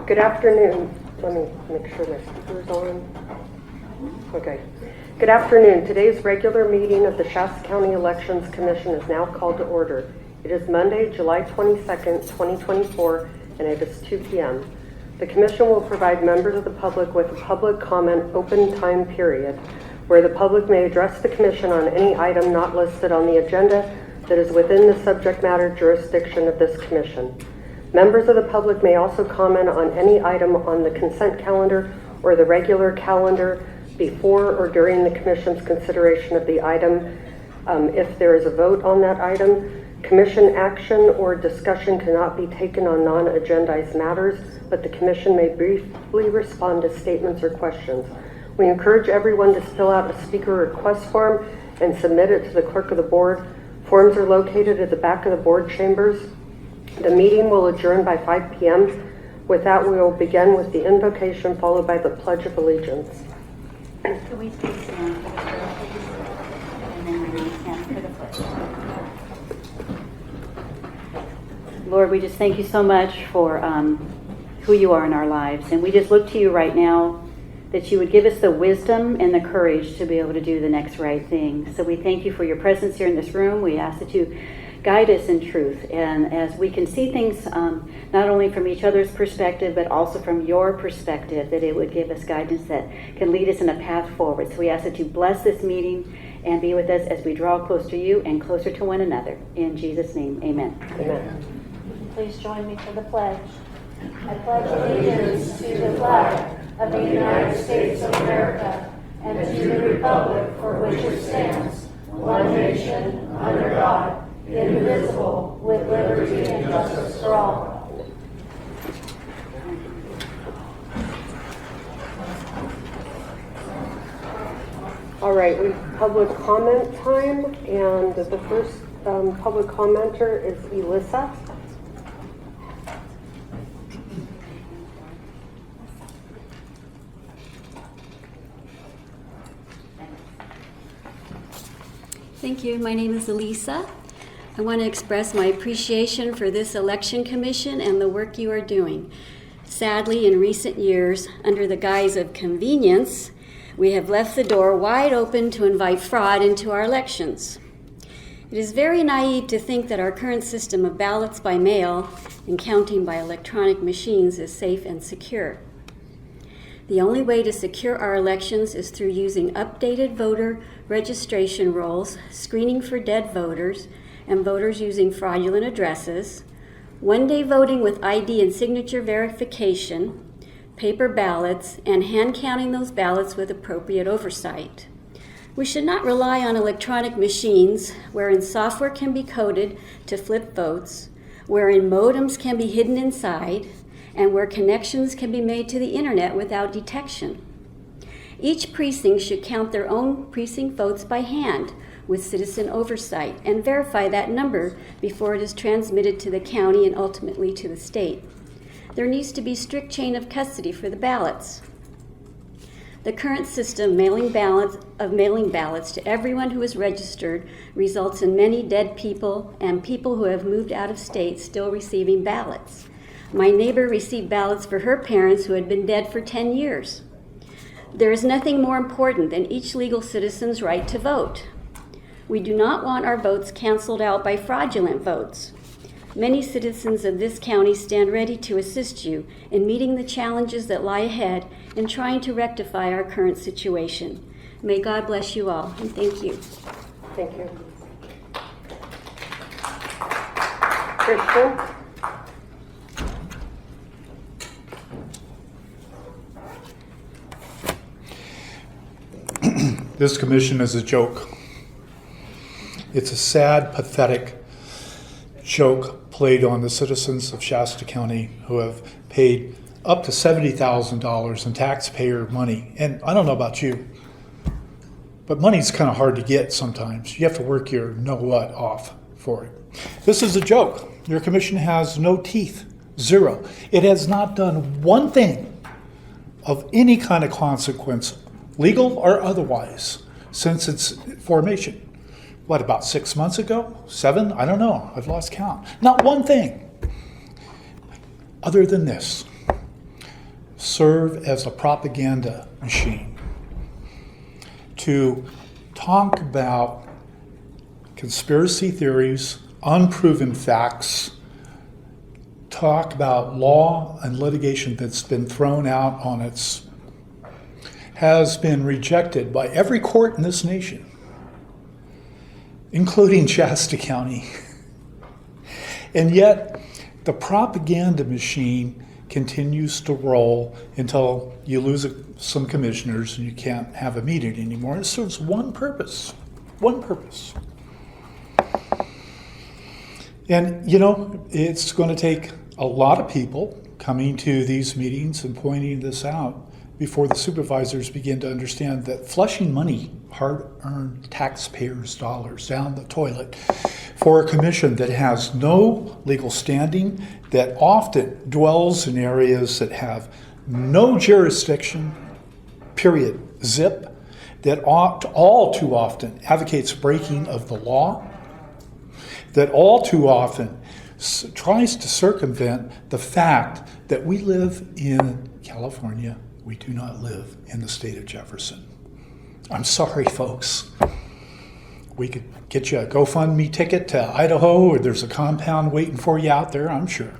Good afternoon. Let me make sure my speaker's on. Okay. Good afternoon. Today's regular meeting of the Shasta County Elections Commission is now called to order. It is Monday, July 22nd, 2024, and it is 2 p.m. The Commission will provide members of the public with a public comment open time period where the public may address the Commission on any item not listed on the agenda that is within the subject matter jurisdiction of this Commission. Members of the public may also comment on any item on the consent calendar or the regular calendar before or during the Commission's consideration of the item. If there is a vote on that item, Commission action or discussion cannot be taken on non-agendized matters, but the Commission may briefly respond to statements or questions. We encourage everyone to fill out a speaker request form and submit it to the clerk of the board. Forms are located at the back of the board chambers. The meeting will adjourn by 5 p.m. With that, we will begin with the invocation followed by the Pledge of Allegiance. Could we please stand for the prayer, please? And then we stand for the pledge. Lord, we just thank you so much for who you are in our lives. And we just look to you right now that you would give us the wisdom and the courage to be able to do the next right thing. So we thank you for your presence here in this room. We ask that you guide us in truth. And as we can see things not only from each other's perspective, but also from your perspective, that it would give us guidance that can lead us in a path forward. So we ask that you bless this meeting and be with us as we draw close to you and closer to one another. In Jesus' name, amen. Amen. Please join me for the pledge. I pledge allegiance to the flag of the United States of America and to the republic for which it stands, one nation, under God, indivisible, with liberty and justice for all. All right, we have public comment time, and the first public commenter is Elissa. Thank you. My name is Elisa. I want to express my appreciation for this election commission and the work you are doing. Sadly, in recent years, under the guise of convenience, we have left the door wide open to invite fraud into our elections. It is very naive to think that our current system of ballots by mail and counting by electronic machines is safe and secure. The only way to secure our elections is through using updated voter registration rolls, screening for dead voters, and voters using fraudulent addresses, one-day voting with ID and signature verification, paper ballots, and hand-counting those ballots with appropriate oversight. We should not rely on electronic machines wherein software can be coded to flip votes, wherein modems can be hidden inside, and where connections can be made to the internet without detection. Each precinct should count their own precinct votes by hand with citizen oversight and verify that number before it is transmitted to the county and ultimately to the state. There needs to be strict chain of custody for the ballots. The current system of mailing ballots to everyone who is registered results in many dead people and people who have moved out of state still receiving ballots. My neighbor received ballots for her parents who had been dead for 10 years. There is nothing more important than each legal citizen's right to vote. We do not want our votes canceled out by fraudulent votes. Many citizens of this county stand ready to assist you in meeting the challenges that lie ahead and trying to rectify our current situation. May God bless you all, and thank you. Thank you. Christian? This commission is a joke. It's a sad, pathetic joke played on the citizens of Shasta County who have paid up to $70,000 in taxpayer money. And I don't know about you, but money's kind of hard to get sometimes. You have to work your know-what off for it. This is a joke. Your commission has no teeth, zero. It has not done one thing of any kind of consequence, legal or otherwise, since its formation. What, about 6 months ago? 7? I don't know. I've lost count. Not one thing other than this. serve as a propaganda machine to talk about conspiracy theories, unproven facts, talk about law and litigation that's been thrown out on its, has been rejected by every court in this nation, including Shasta County. And yet, the propaganda machine continues to roll until you lose some commissioners and you can't have a meeting anymore. It serves one purpose. And, you know, it's going to take a lot of people coming to these meetings and pointing this out before the supervisors begin to understand that flushing money, hard-earned taxpayers' dollars down the toilet for a commission that has no legal standing, that often dwells in areas that have no jurisdiction, period, zip, that all too often advocates breaking of the law, that all too often tries to circumvent the fact that we live in California. We do not live in the state of Jefferson. I'm sorry, folks. We could get you a GoFundMe ticket to Idaho, or there's a compound waiting for you out there, I'm sure.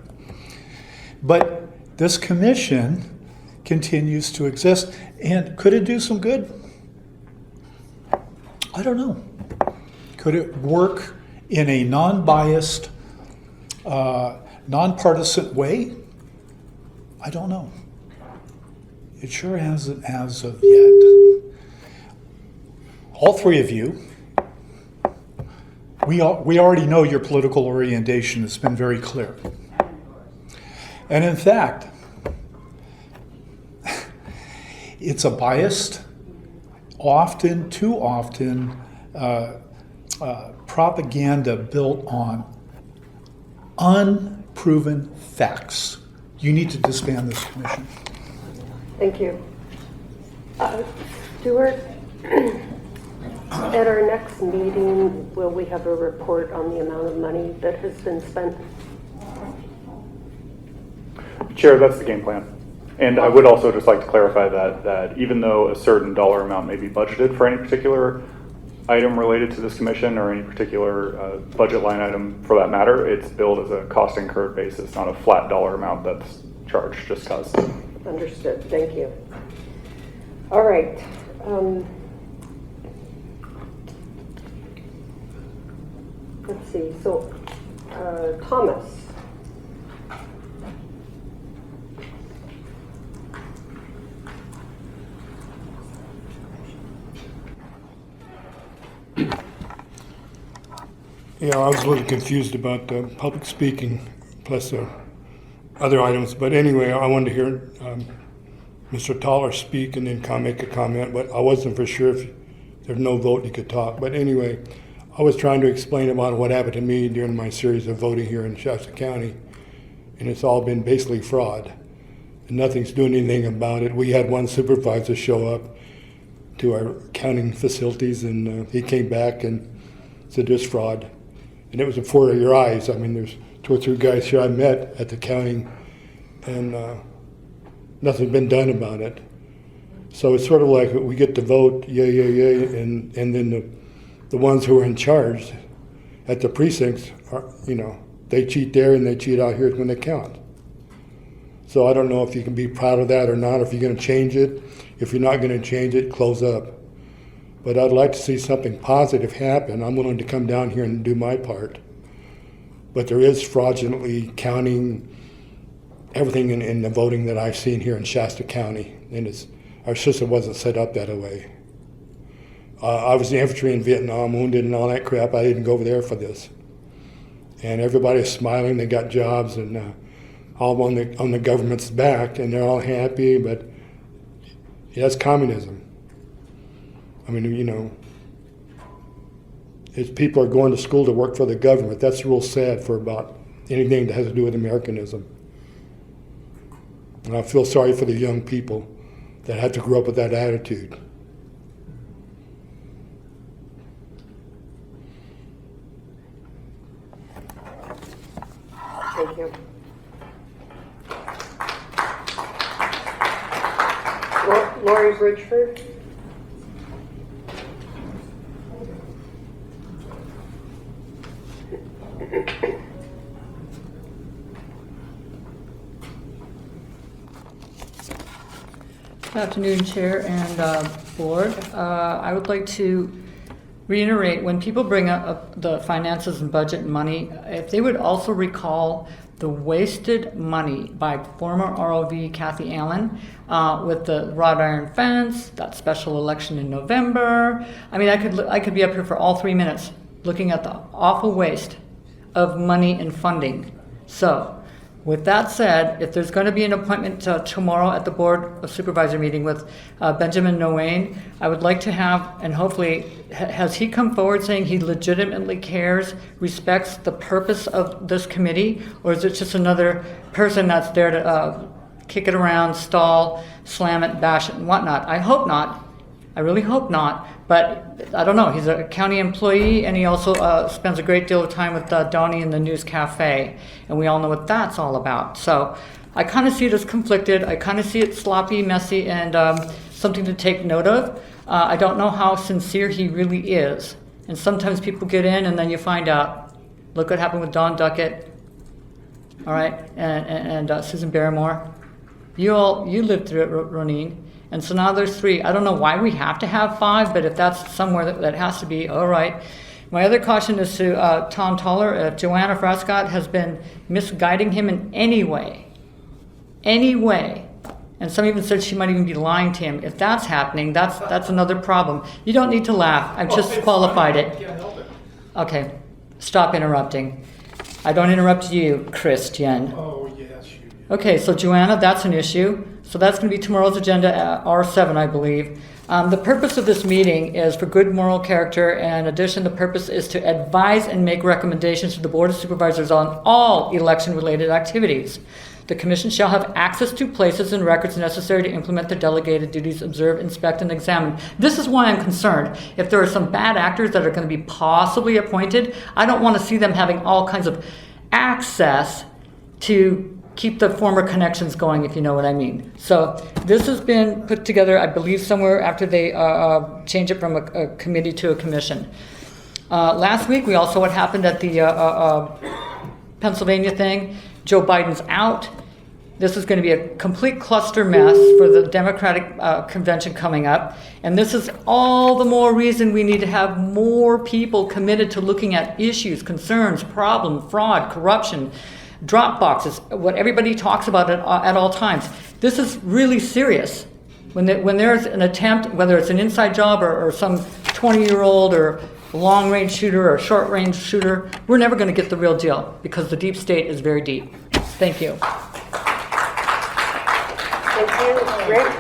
But this commission continues to exist, and could it do some good? I don't know. Could it work in a non-biased, nonpartisan way? I don't know. It sure hasn't as of yet. All three of you, we already know your political orientation. It's been very clear. And in fact, it's a biased, often, too often, propaganda built on unproven facts. You need to disband this commission. Thank you. Stuart, at our next meeting, will we have a report on the amount of money that has been spent? Chair, that's the game plan. And I would also just like to clarify that even though a certain dollar amount may be budgeted for any particular item related to this commission or any particular budget line item for that matter, it's billed as a cost incurred basis, not a flat dollar amount that's charged just cause. Understood. Thank you. All right. Let's see. So, Thomas. Yeah, I was a little confused about public speaking plus other items. But anyway, I wanted to hear Mr. Toller speak and then make a comment. But I wasn't for sure if there's no vote he could talk. But anyway, I was trying to explain about what happened to me during my series of voting here in Shasta County. And it's all been basically fraud. And nothing's doing anything about it. We had one supervisor show up to our counting facilities, and he came back and said there's fraud. And it was before your eyes. I mean, there's 2 or 3 guys here I met at the counting, and nothing's been done about it. So it's sort of like we get to vote, yay, and then the ones who are in charge at the precincts, are, they cheat there and they cheat out here when they count. So I don't know if you can be proud of that or not, if you're going to change it. If you're not going to change it, close up. But I'd like to see something positive happen. I'm willing to come down here and do my part. But there is fraudulently counting everything in the voting that I've seen here in Shasta County. And our system wasn't set up that way. I was in the infantry in Vietnam, wounded and all that crap. I didn't go over there for this. And everybody's smiling. They got jobs and all on the government's back, and they're all happy. But that's communism. I mean, it's people are going to school to work for the government. That's real sad for about anything that has to do with Americanism. And I feel sorry for the young people that had to grow up with that attitude. Thank you. Lori Bridgeford. Good afternoon, Chair and Board. I would like to reiterate, when people bring up the finances and budget and money, if they would also recall the wasted money by former ROV Kathy Allen with the wrought iron fence, that special election in November. I mean, I could be up here for all 3 minutes looking at the awful waste of money and funding. So, with that said, if there's going to be an appointment tomorrow at the Board of Supervisor meeting with Benjamin Noane, I would like to have, and hopefully, has he come forward saying he legitimately cares, respects the purpose of this committee, or is it just another person that's there to kick it around, stall, slam it, bash it, and whatnot? I hope not. I really hope not. But I don't know. He's a county employee, and he also spends a great deal of time with Donnie in the News Cafe, and we all know what that's all about. So I kind of see it as conflicted. I kind of see it sloppy, messy, and something to take note of. I don't know how sincere he really is. And sometimes people get in, and then you find out. Look what happened with Don Duckett, all right, and Susan Barrymore. You lived through it, Roneen. And so now there's 3. I don't know why we have to have 5, but if that's somewhere that has to be, all right. My other caution is to Tom Toller. If Joanna Frascott has been misguiding him in any way, and some even said she might even be lying to him. If that's happening, that's another problem. You don't need to laugh. I've just qualified it. Okay, stop interrupting. I don't interrupt you, Christian. Oh, yes, you do. Okay, so Joanna, that's an issue. So that's going to be tomorrow's agenda at R7, I believe. The purpose of this meeting is for good moral character, and in addition, the purpose is to advise and make recommendations to the Board of Supervisors on all election-related activities. The Commission shall have access to places and records necessary to implement the delegated duties, observe, inspect, and examine. This is why I'm concerned. If there are some bad actors that are going to be possibly appointed, I don't want to see them having all kinds of access to keep the former connections going, if you know what I mean. So this has been put together, I believe, somewhere after they change it from a committee to a commission. Last week, we also what happened at the Pennsylvania thing. Joe Biden's out. This is going to be a complete cluster mess for the Democratic convention coming up. And this is all the more reason we need to have more people committed to looking at issues, concerns, problems, fraud, corruption, drop boxes, what everybody talks about at all times. This is really serious. When there's an attempt, whether it's an inside job or some 20-year-old or long-range shooter or short-range shooter, we're never going to get the real deal because the deep state is very deep. Thank you. Thank you. Rick?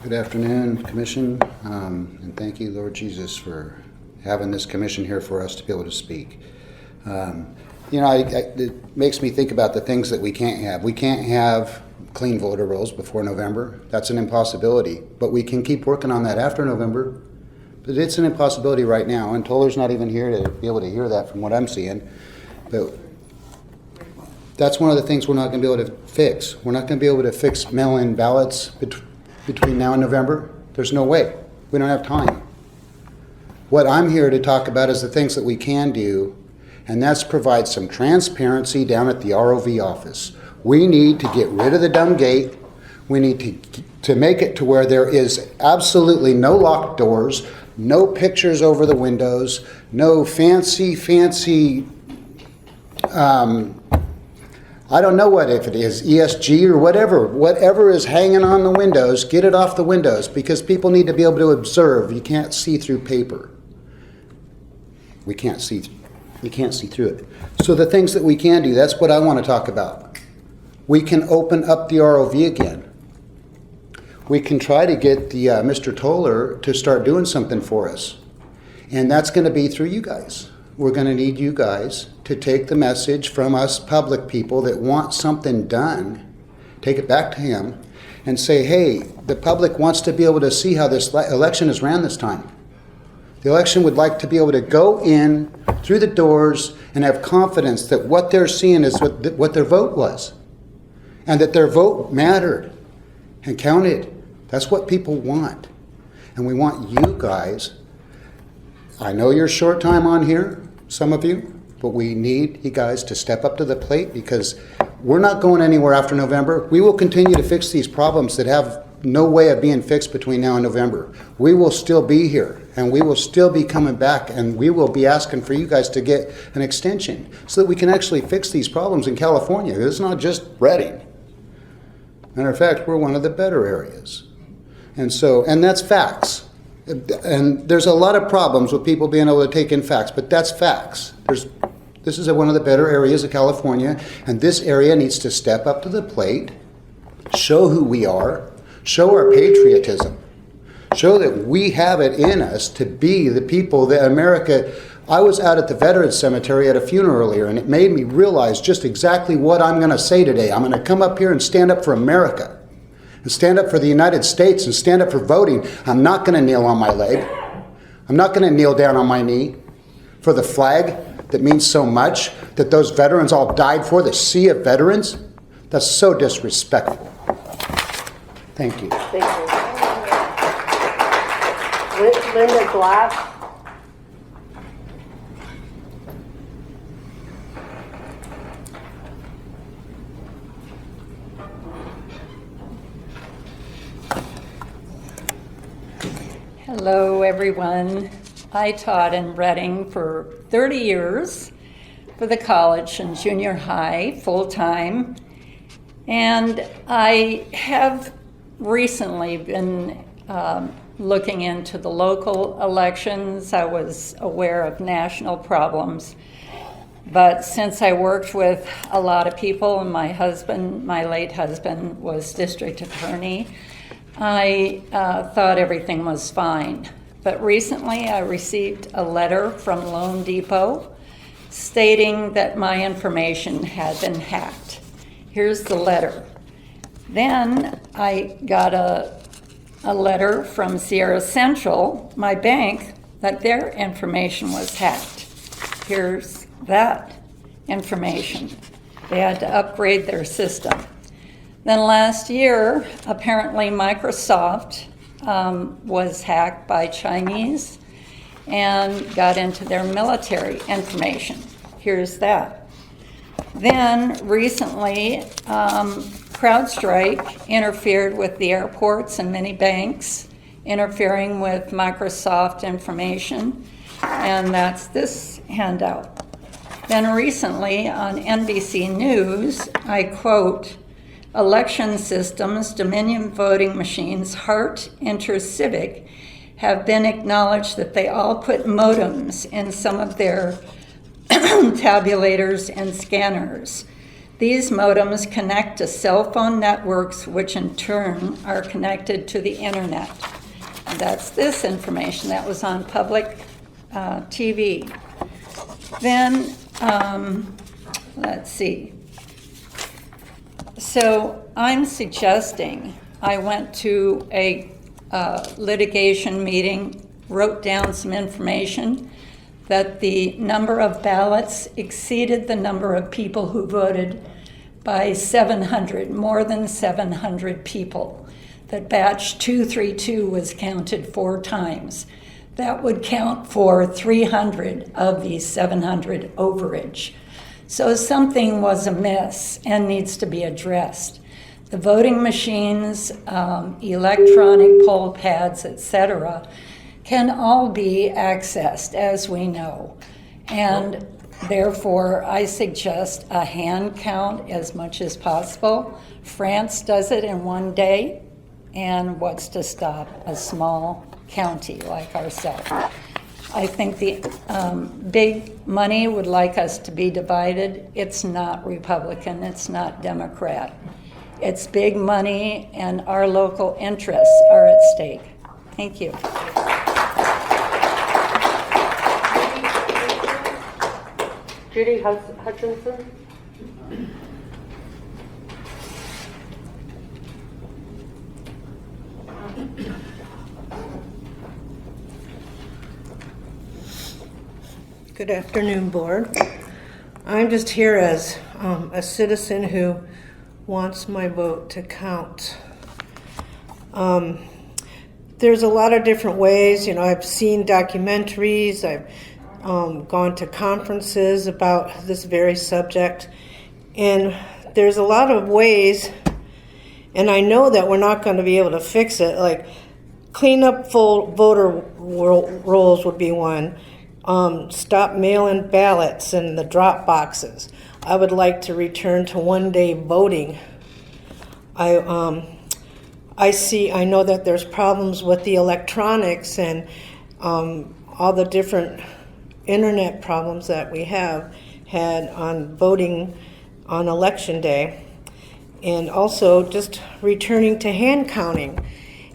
Good afternoon, Commission, and thank you, Lord Jesus, for having this commission here for us to be able to speak. It makes me think about the things that we can't have. We can't have clean voter rolls before November. That's an impossibility, but we can keep working on that after November. But it's an impossibility right now, and Toller's not even here to be able to hear that from what I'm seeing. But that's one of the things we're not going to be able to fix. We're not going to be able to fix mail-in ballots between now and November. There's no way. We don't have time. What I'm here to talk about is the things that we can do, and that's provide some transparency down at the ROV office. We need to get rid of the dumb gate. We need to make it to where there is absolutely no locked doors, no pictures over the windows, no fancy I don't know what if it is, ESG or whatever is hanging on the windows, get it off the windows because people need to be able to observe. You can't see through paper. We can't see through it. So the things that we can do, that's what I want to talk about. We can open up the ROV again. We can try to get the Mr. Toller to start doing something for us. And that's going to be through you guys. We're going to need you guys to take the message from us public people that want something done take it back to him, and say, hey, the public wants to be able to see how this election is ran this time. The election would like to be able to go in through the doors and have confidence that what they're seeing is what their vote was, and that their vote mattered and counted. That's what people want. And we want you guys, I know you're short time on here, some of you, but we need you guys to step up to the plate, because we're not going anywhere after November. We will continue to fix these problems that have no way of being fixed between now and November. We will still be here, and we will still be coming back, and we will be asking for you guys to get an extension so that we can actually fix these problems in California. It's not just Redding. Matter of fact, we're one of the better areas. And that's facts. And there's a lot of problems with people being able to take in facts, but that's facts. This is one of the better areas of California, and this area needs to step up to the plate, show who we are, show our patriotism, show that we have it in us to be the people that America. I was out at the Veterans Cemetery at a funeral earlier, and it made me realize just exactly what I'm going to say today. I'm going to come up here and stand up for America, and stand up for the United States, and stand up for voting. I'm not going to kneel on my leg. I'm not going to kneel down on my knee for the flag that means so much, that those veterans all died for, the sea of veterans. That's so disrespectful. Thank you. Thank you. Linda Glass. Hello, everyone. I taught in Redding for 30 years for the college and junior high full-time. And I have recently been looking into the local elections. I was aware of national problems. But since I worked with a lot of people, and my late husband was district attorney, I thought everything was fine. But recently I received a letter from Loan Depot stating that my information had been hacked. Here's the letter. Then I got a letter from Sierra Central, my bank, that their information was hacked. Here's that information. They had to upgrade their system. Then last year, apparently Microsoft was hacked by Chinese and got into their military information. Here's that. Then recently, CrowdStrike interfered with the airports and many banks, interfering with Microsoft information, and that's this handout. Then recently on NBC News, I quote, "Election systems, Dominion voting machines, Hart, InterCivic, have been acknowledged that they all put modems in some of their tabulators and scanners. These modems connect to cell phone networks, which in turn are connected to the internet." And that's this information that was on public TV. Then, let's see. So I'm suggesting, I went to a litigation meeting, wrote down some information, that the number of ballots exceeded the number of people who voted by 700, more than 700 people. That batch 232 was counted 4 times. That would count for 300 of these 700 overage. So something was amiss and needs to be addressed. The voting machines, electronic poll pads, etc., can all be accessed, as we know. And therefore, I suggest a hand count as much as possible. France does it in 1 day, and what's to stop a small county like ourselves? I think the big money would like us to be divided. It's not Republican, it's not Democrat. It's big money, and our local interests are at stake. Thank you. Judy Hutchinson. Good afternoon, Board. I'm just here as a citizen who wants my vote to count. There's a lot of different ways. I've seen documentaries, I've gone to conferences about this very subject, and there's a lot of ways, and I know that we're not going to be able to fix it. Like, clean up full voter rolls would be one. Stop mail-in ballots in the drop boxes. I would like to return to one-day voting. I know that there's problems with the electronics and all the different internet problems that we have had on voting on election day, and also just returning to hand counting.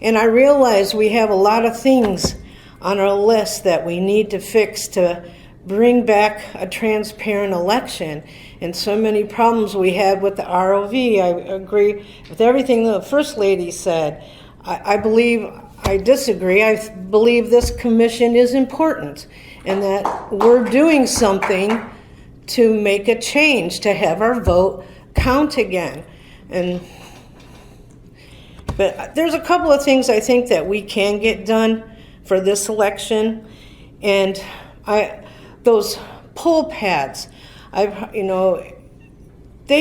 And I realize we have a lot of things on our list that we need to fix to bring back a transparent election, and so many problems we had with the ROV. I agree with everything the First Lady said. I disagree. I believe this commission is important and that we're doing something to make a change, to have our vote count again. But there's a couple of things I think that we can get done for this election, and those poll pads, they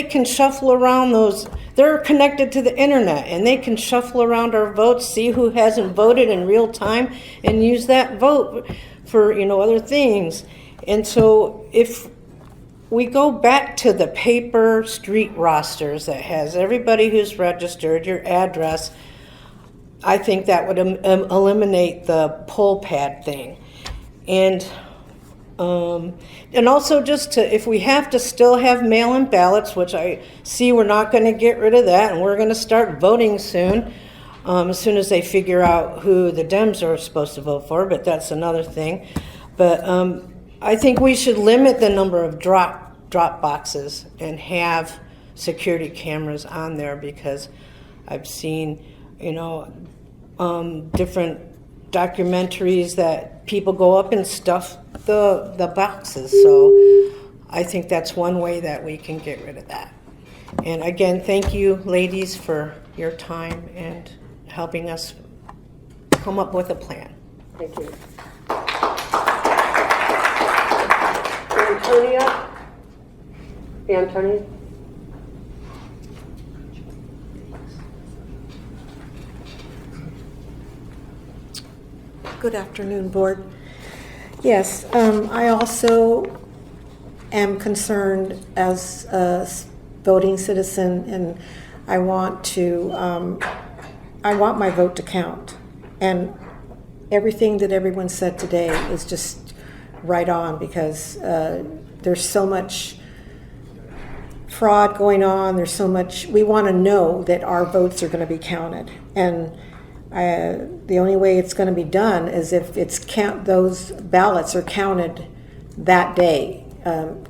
can shuffle around those. They're connected to the internet, and they can shuffle around our votes, see who hasn't voted in real time, and use that vote for other things. And so if we go back to the paper street rosters that has everybody who's registered, your address, I think that would eliminate the poll pad thing. And also just if we have to still have mail-in ballots, which I see we're not going to get rid of that, and we're going to start voting soon, as soon as they figure out who the Dems are supposed to vote for, but that's another thing. But I think we should limit the number of drop boxes and have security cameras on there, because I've seen different documentaries that people go up and stuff the boxes. So I think that's one way that we can get rid of that. And again, thank you, ladies, for your time and helping us come up with a plan. Thank you. Antonia? Good afternoon, Board. Yes, I also am concerned as a voting citizen, and I want my vote to count. And everything that everyone said today is just right on, because there's so much fraud going on. There's so much. We want to know that our votes are going to be counted, and the only way it's going to be done is if those ballots are counted that day,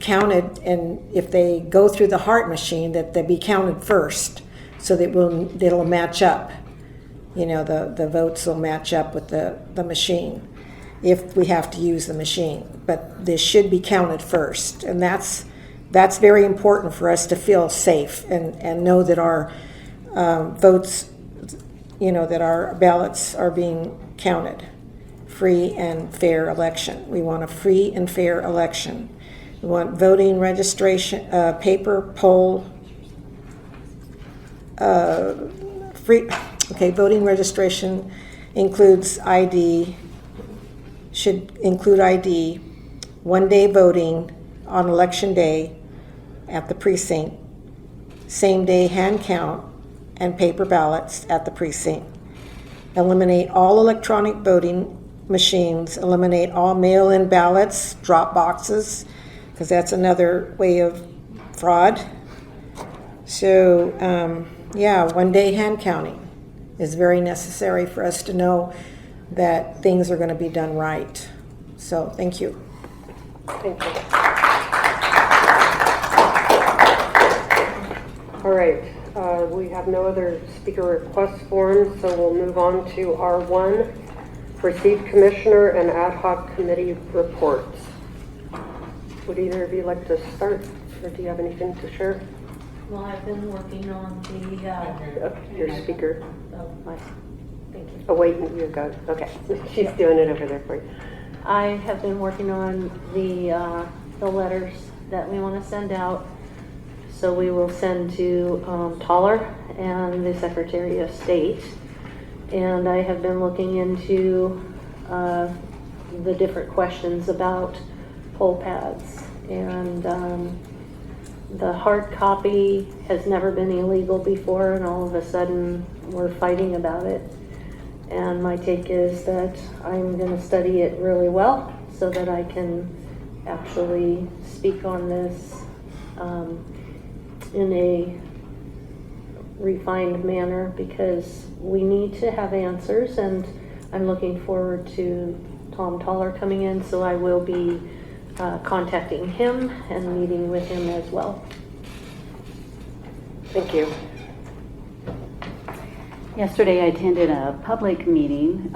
counted, and if they go through the heart machine, that they be counted first, so that it'll match up. The votes will match up with the machine, if we have to use the machine. But they should be counted first, and that's very important for us to feel safe and know that our votes, that our ballots are being counted. Free and fair election. We want a free and fair election. We want voting registration, paper poll, voting registration includes ID, should include ID, one-day voting on election day at the precinct, same-day hand count, and paper ballots at the precinct. Eliminate all electronic voting machines, eliminate all mail-in ballots, drop boxes, because that's another way of fraud. So, one-day hand counting is very necessary for us to know that things are going to be done right. So, thank you. Thank you. All right. We have no other speaker request forms, so we'll move on to R1, receive commissioner and ad hoc committee reports. Would either of you like to start, or do you have anything to share? Well, I've been working on the, Your speaker. oh, thank you. Oh, wait, you got it. Okay. She's doing it over there for you. I have been working on the letters that we want to send out. So we will send to Toller and the Secretary of State. And I have been looking into the different questions about poll pads. And the hard copy has never been illegal before, and all of a sudden we're fighting about it. And my take is that I'm going to study it really well so that I can actually speak on this in a refined manner, because we need to have answers, and I'm looking forward to Tom Toller coming in, so I will be contacting him and meeting with him as well. Thank you. Yesterday, I attended a public meeting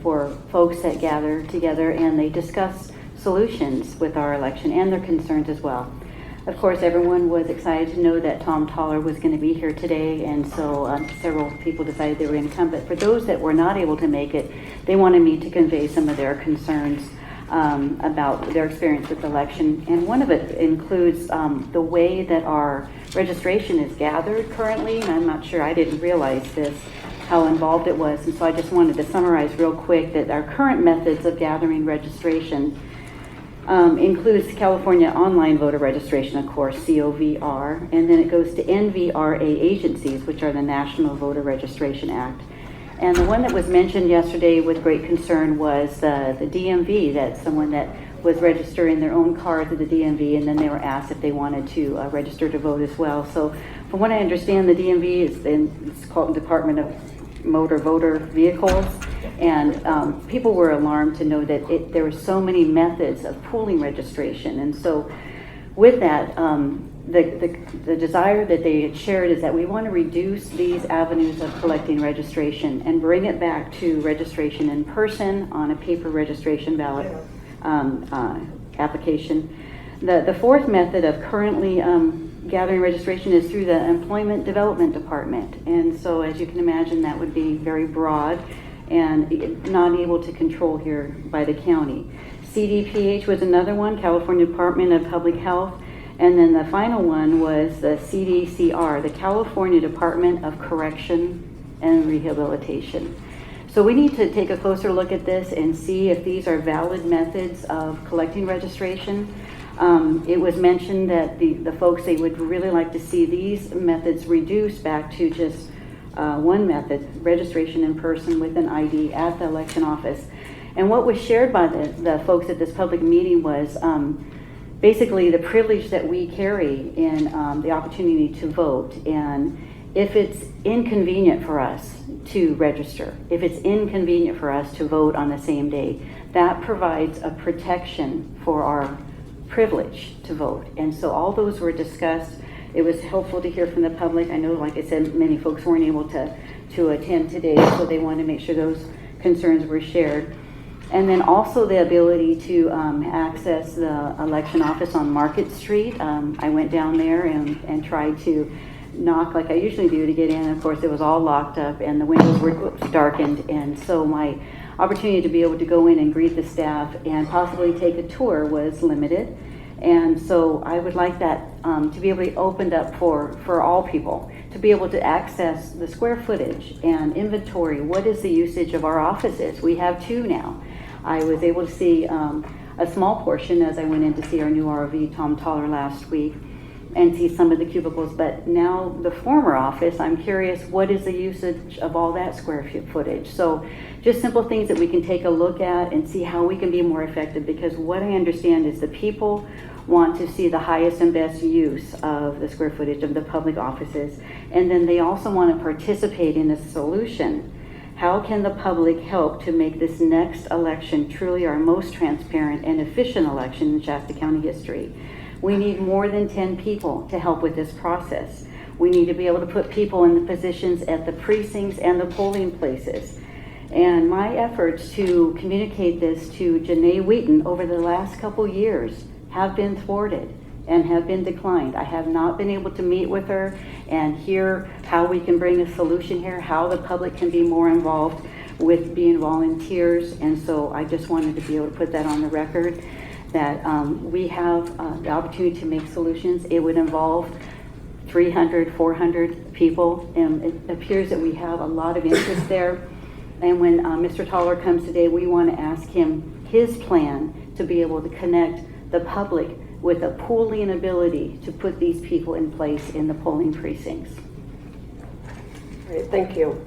for folks that gather together, and they discussed solutions with our election and their concerns as well. Of course, everyone was excited to know that Tom Toller was going to be here today, and so several people decided they were going to come. But for those that were not able to make it, they wanted me to convey some of their concerns about their experience with the election. And one of it includes the way that our registration is gathered currently, and I'm not sure, I didn't realize this, how involved it was. And so I just wanted to summarize real quick that our current methods of gathering registration includes California Online Voter Registration, of course, COVR, and then it goes to NVRA agencies, which are the National Voter Registration Act. And the one that was mentioned yesterday with great concern was the DMV, that someone that was registering their own cards at the DMV, and then they were asked if they wanted to register to vote as well. So from what I understand, the DMV it's called Department of Motor Voter Vehicles, and people were alarmed to know that there were so many methods of pooling registration. And so with that, the desire that they had shared is that we want to reduce these avenues of collecting registration and bring it back to registration in person on a paper registration ballot application. The fourth method of currently gathering registration is through the Employment Development Department. And so as you can imagine, that would be very broad and not able to control here by the county. CDPH was another one, California Department of Public Health. And then the final one was the CDCR, the California Department of Correction and Rehabilitation. So we need to take a closer look at this and see if these are valid methods of collecting registration. It was mentioned that the folks, they would really like to see these methods reduced back to just one method, registration in person with an ID at the election office. And what was shared by the folks at this public meeting was basically the privilege that we carry in the opportunity to vote. And if it's inconvenient for us to register, if it's inconvenient for us to vote on the same day, that provides a protection for our privilege to vote. And so all those were discussed. It was helpful to hear from the public. I know, like I said, many folks weren't able to attend today, so they wanted to make sure those concerns were shared. And then also the ability to access the election office on Market Street. I went down there and tried to knock like I usually do to get in. Of course, it was all locked up and the windows were darkened. And so my opportunity to be able to go in and greet the staff and possibly take a tour was limited. And so I would like that to be able to be opened up for all people, to be able to access the square footage and inventory. What is the usage of our offices? We have two now. I was able to see a small portion as I went in to see our new ROV, Tom Toller, last week, and see some of the cubicles. But now the former office, I'm curious, what is the usage of all that square footage? So just simple things that we can take a look at and see how we can be more effective, because what I understand is the people want to see the highest and best use of the square footage of the public offices. And then they also want to participate in a solution. How can the public help to make this next election truly our most transparent and efficient election in Shasta County history? We need more than 10 people to help with this process. We need to be able to put people in the positions at the precincts and the polling places. And my efforts to communicate this to Janae Wheaton over the last couple years have been thwarted and have been declined. I have not been able to meet with her and hear how we can bring a solution here, how the public can be more involved with being volunteers. And so I just wanted to be able to put that on the record, that we have the opportunity to make solutions. It would involve 300, 400 people, and it appears that we have a lot of interest there. And when Mr. Toller comes today, we want to ask him his plan to be able to connect the public with a pooling ability to put these people in place in the polling precincts. All right, thank you.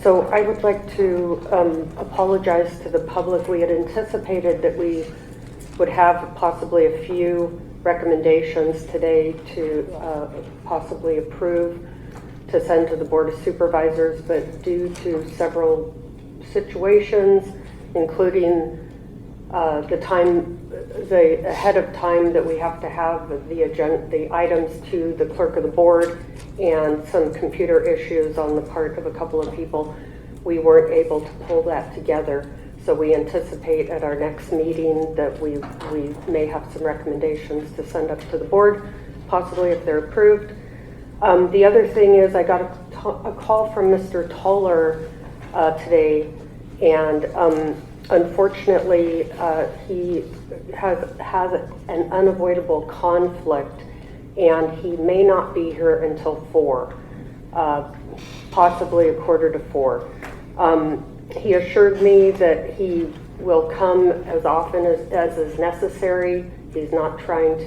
So I would like to apologize to the public. We had anticipated that we would have possibly a few recommendations today to possibly approve to send to the Board of Supervisors, but due to several situations, including the ahead of time that we have to have the items to the clerk of the board, and some computer issues on the part of a couple of people, we weren't able to pull that together. So we anticipate at our next meeting that we may have some recommendations to send up to the board, possibly if they're approved. The other thing is I got a call from Mr. Toller today, and unfortunately he has an unavoidable conflict, and he may not be here until 4, possibly 3:45. He assured me that he will come as often as is necessary. He's not trying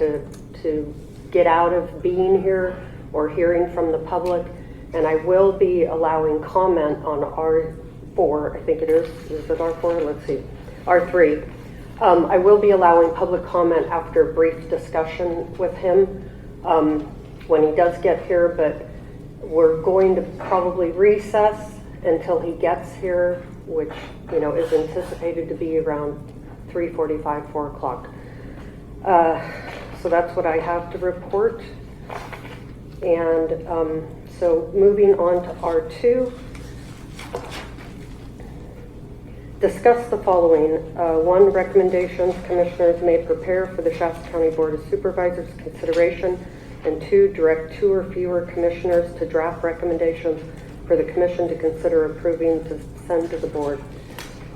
to get out of being here or hearing from the public. And I will be allowing comment on R4, I think it is it R4? Let's see, R3. I will be allowing public comment after a brief discussion with him when he does get here, but we're going to probably recess until he gets here, which is anticipated to be around 3:45, 4 o'clock. So that's what I have to report. And so moving on to R2, discuss the following. 1, recommendations commissioners may prepare for the Shasta County Board of Supervisors consideration, and 2, direct 2 or fewer commissioners to draft recommendations for the commission to consider approving to send to the board.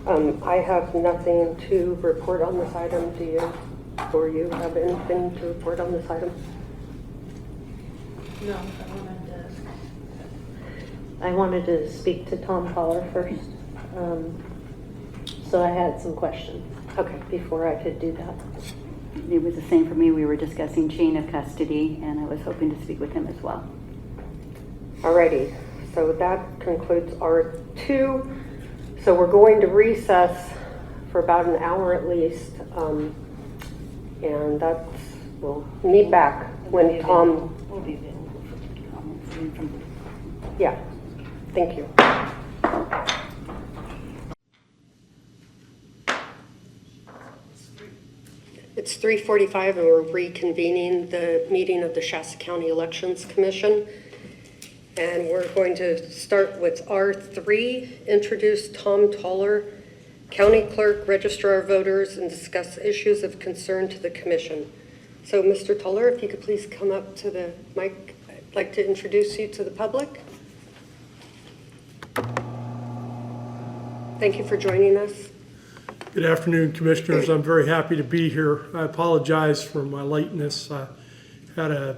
I have nothing to report on this item. Do you, or you have anything to report on this item? No, I wanted to speak to Tom Poller first. So I had some questions. Okay. Before I could do that. It was the same for me. We were discussing chain of custody, and I was hoping to speak with him as well. Alrighty, so that concludes R2. So we're going to recess for about an hour at least, and we'll meet back when Tom. We'll be available for comments. Yeah, thank you. It's 3:45 and we're reconvening the meeting of the Shasta County Elections Commission. And we're going to start with R3, introduce Tom Toller, County Clerk, Registrar of Voters, and discuss issues of concern to the Commission. So Mr. Toller, if you could please come up to the mic. I'd like to introduce you to the public. Thank you for joining us. Good afternoon, Commissioners. I'm very happy to be here. I apologize for my lateness. I had a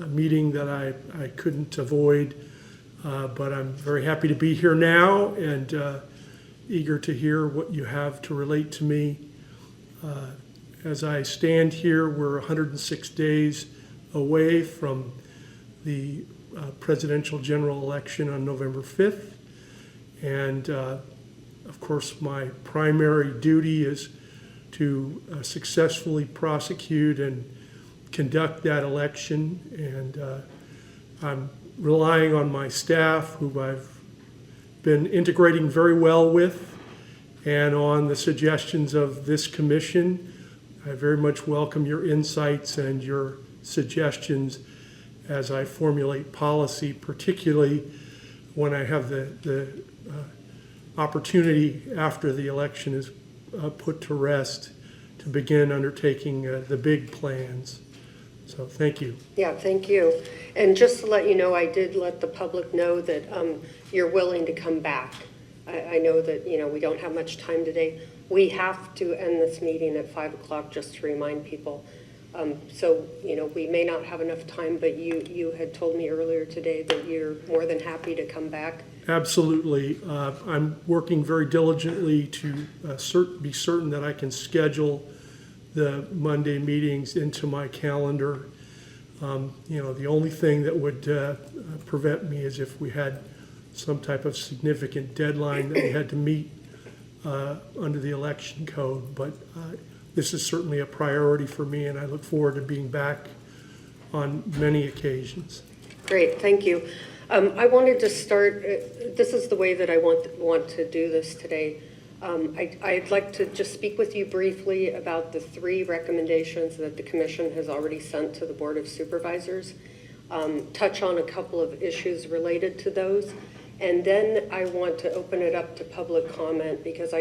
meeting that I couldn't avoid, but I'm very happy to be here now and eager to hear what you have to relate to me. As I stand here, we're 106 days away from the presidential general election on November 5th, and of course, my primary duty is to successfully prosecute and conduct that election, and I'm relying on my staff, who I've been integrating very well with, and on the suggestions of this commission. I very much welcome your insights and your suggestions as I formulate policy, particularly when I have the opportunity after the election is put to rest to begin undertaking the big plans. So thank you. Yeah, thank you. And just to let you know, I did let the public know that you're willing to come back. I know that, we don't have much time today. We have to end this meeting at 5 o'clock, just to remind people. So, we may not have enough time, but you had told me earlier today that you're more than happy to come back. Absolutely. I'm working very diligently to be certain that I can schedule the Monday meetings into my calendar. The only thing that would prevent me is if we had some type of significant deadline that we had to meet under the election code. But this is certainly a priority for me, and I look forward to being back on many occasions. Great, thank you. I wanted to start, this is the way that I want to do this today. I'd like to just speak with you briefly about the 3 recommendations that the Commission has already sent to the Board of Supervisors, touch on a couple of issues related to those, and then I want to open it up to public comment because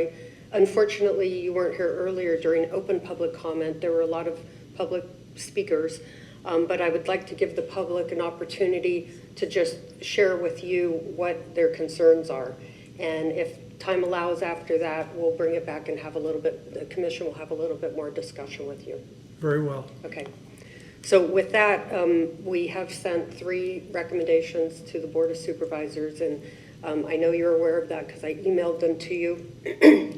unfortunately, you weren't here earlier during open public comment. There were a lot of public speakers, but I would like to give the public an opportunity to just share with you what their concerns are. And if time allows after that, we'll bring it back and the Commission will have a little bit more discussion with you. Very well. Okay. So with that, we have sent 3 recommendations to the Board of Supervisors, and I know you're aware of that because I emailed them to you.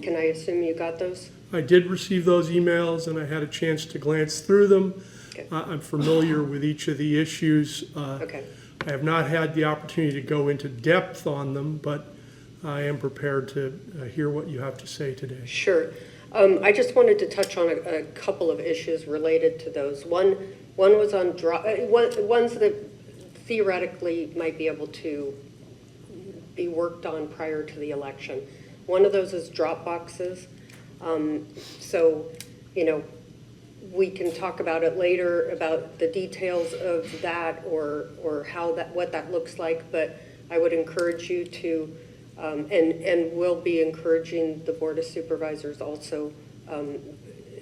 Can I assume you got those? I did receive those emails, and I had a chance to glance through them. Okay. I'm familiar with each of the issues. Okay. I have not had the opportunity to go into depth on them, but I am prepared to hear what you have to say today. Sure. I just wanted to touch on a couple of issues related to those. One was on ones that theoretically might be able to be worked on prior to the election. One of those is drop boxes. So, we can talk about it later about the details of that or what that looks like. But I would encourage you to. And we'll be encouraging the Board of Supervisors also,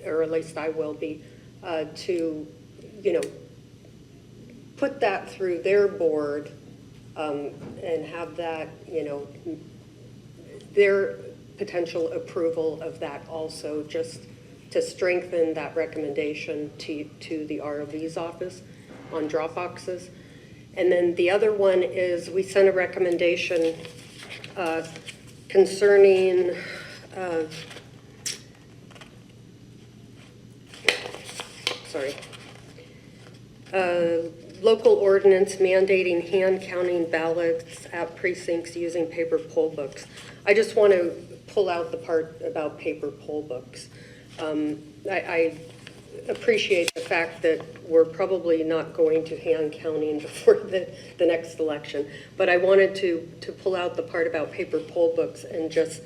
or at least I will be, to, put that through their board and have that, their potential approval of that also, just to strengthen that recommendation to the ROV's office on drop boxes. And then the other one is we sent a recommendation concerning local ordinance mandating hand counting ballots at precincts using paper poll books. I just want to pull out the part about paper poll books. I appreciate the fact that we're probably not going to hand counting before the next election, but I wanted to pull out the part about paper poll books and just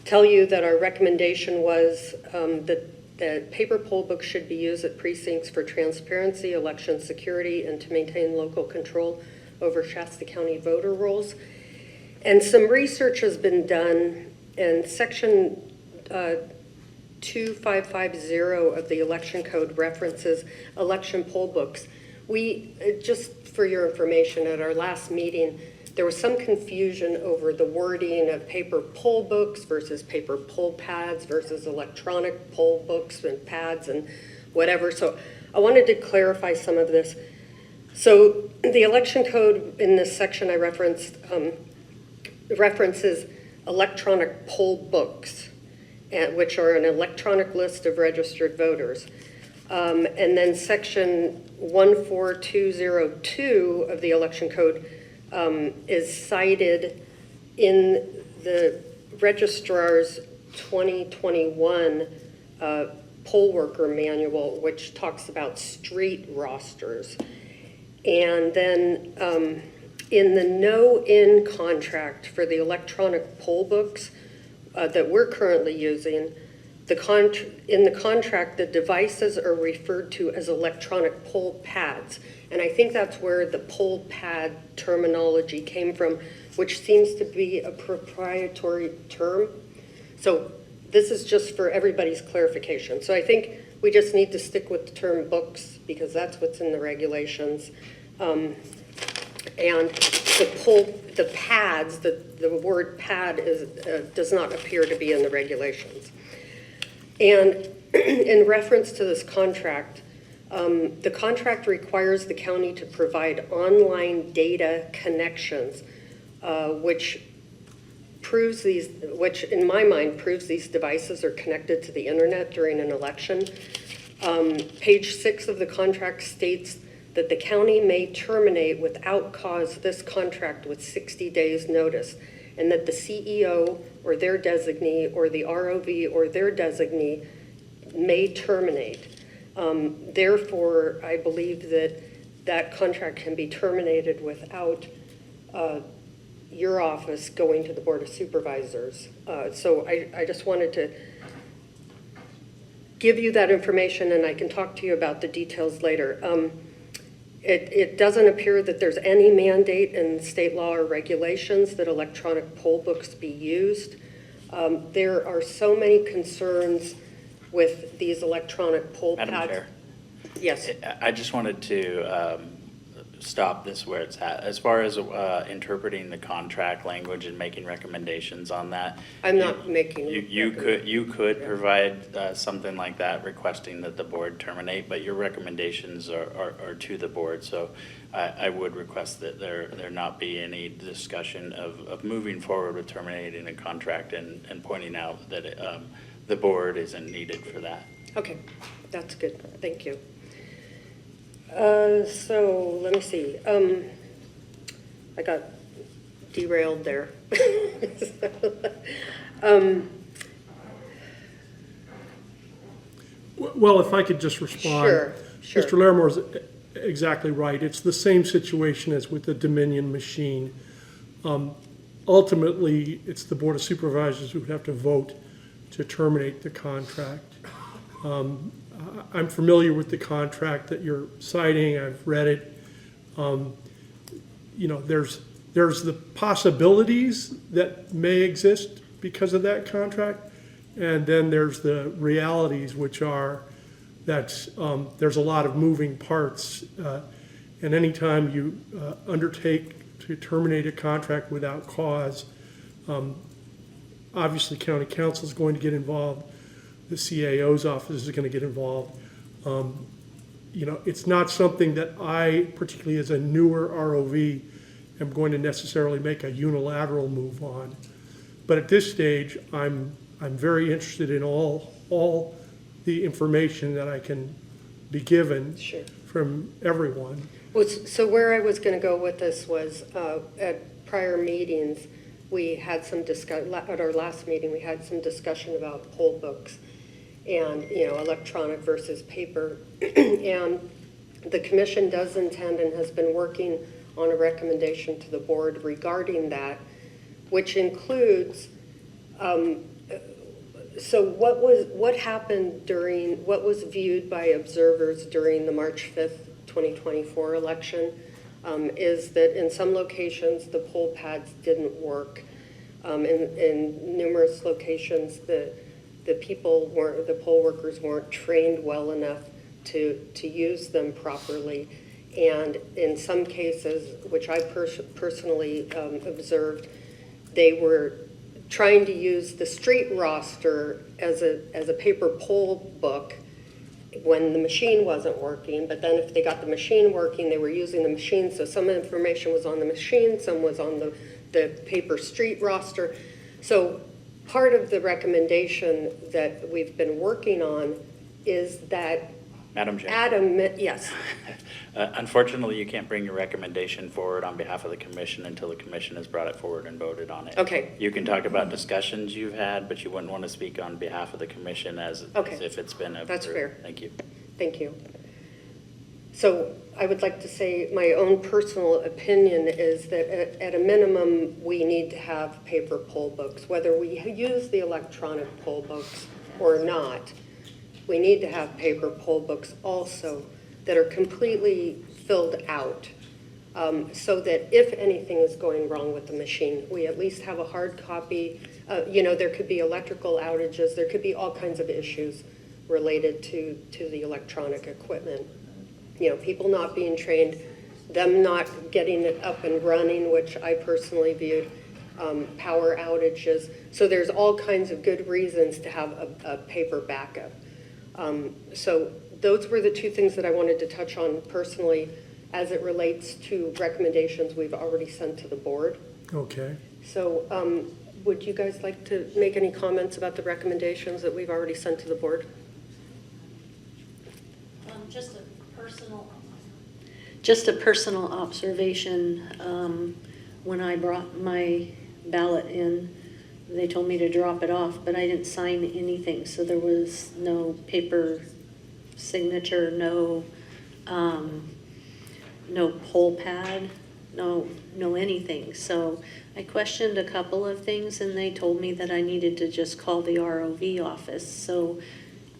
tell you that our recommendation was that paper poll books should be used at precincts for transparency, election security, and to maintain local control over Shasta County voter rolls. And some research has been done, and Section 2550 of the Election Code references election poll books. We, just for your information, at our last meeting, there was some confusion over the wording of paper poll books versus paper poll pads versus electronic poll books and pads and whatever. So I wanted to clarify some of this. So the Election Code in this section I referenced references electronic poll books, which are an electronic list of registered voters. And then section 14202 of the Election Code is cited in the registrar's 2021 poll worker manual, which talks about street rosters. And then in the no-in contract for the electronic poll books, that we're currently using, in the contract, the devices are referred to as electronic poll pads. And I think that's where the poll pad terminology came from, which seems to be a proprietary term. So this is just for everybody's clarification. So I think we just need to stick with the term books because that's what's in the regulations. And the pads, the word pad does not appear to be in the regulations. And in reference to this contract, the contract requires the county to provide online data connections, which in my mind proves these devices are connected to the internet during an election. Page 6 of the contract states that the county may terminate without cause this contract with 60 days notice, and that the CEO or their designee or the ROV or their designee may terminate. Therefore, I believe that that contract can be terminated without your office going to the Board of Supervisors. So I just wanted to give you that information, and I can talk to you about the details later. It doesn't appear that there's any mandate in state law or regulations that electronic poll books be used. There are so many concerns with these electronic poll pads. Madam Chair. Yes. I just wanted to stop this where it's at. As far as interpreting the contract language and making recommendations on that. I'm not making. You could provide something like that, requesting that the board terminate, but your recommendations are to the board. So I would request that there not be any discussion of moving forward with terminating a contract and pointing out that the board isn't needed for that. Okay, that's good. Thank you. So let me see. I got derailed there. Well, if I could just respond. Sure. Mr. Larimer's exactly right. It's the same situation as with the Dominion machine. Ultimately, it's the Board of Supervisors who would have to vote to terminate the contract. I'm familiar with the contract that you're citing. I've read it. There's the possibilities that may exist because of that contract, and then there's the realities, which are that there's a lot of moving parts, and anytime you undertake to terminate a contract without cause, obviously county council is going to get involved. The CAO's office is going to get involved. It's not something that I, particularly as a newer ROV, am going to necessarily make a unilateral move on. But at this stage, I'm very interested in all the information that I can be given from everyone. Well, so where I was going to go with this was at prior meetings, we had some discussion, at our last meeting, we had some discussion about poll books and, electronic versus paper. And the commission does intend and has been working on a recommendation to the board regarding that, which includes, so what happened what was viewed by observers during the March 5th, 2024 election is that in some locations the poll pads didn't work. In numerous locations the poll workers weren't trained well enough to use them properly. And in some cases, which I personally observed, they were trying to use the street roster as a paper poll book when the machine wasn't working, but then if they got the machine working, they were using the machine, so some information was on the machine, some was on the paper street roster. So part of the recommendation that we've been working on is that Madam Chair. Adam, yes. Unfortunately, you can't bring your recommendation forward on behalf of the commission until the commission has brought it forward and voted on it. Okay. You can talk about discussions you've had, but you wouldn't want to speak on behalf of the commission as if it's been approved. That's fair. Thank you. Thank you. So I would like to say my own personal opinion is that at a minimum, we need to have paper poll books. Whether we use the electronic poll books or not, we need to have paper poll books also that are completely filled out so that if anything is going wrong with the machine, we at least have a hard copy. There could be electrical outages, there could be all kinds of issues related to the electronic equipment. People not being trained, them not getting it up and running, which I personally viewed, power outages. So there's all kinds of good reasons to have a paper backup. So those were the two things that I wanted to touch on personally as it relates to recommendations we've already sent to the board. Okay. So would you guys like to make any comments about the recommendations that we've already sent to the board? Just a personal observation. When I brought my ballot in, they told me to drop it off, but I didn't sign anything, so there was no paper signature, no poll pad, no anything. So I questioned a couple of things, and they told me that I needed to just call the ROV office. So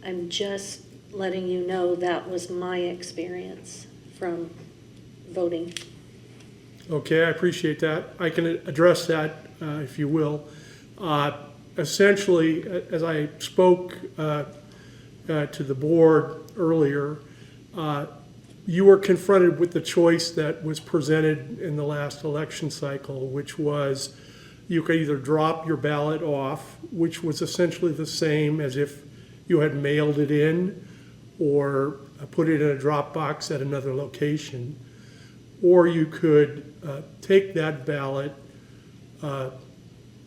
I'm just letting you know that was my experience from voting. Okay, I appreciate that. I can address that if you will. Essentially, as I spoke to the board earlier, you were confronted with the choice that was presented in the last election cycle, which was you could either drop your ballot off, which was essentially the same as if you had mailed it in, or put it in a drop box at another location, or you could take that ballot,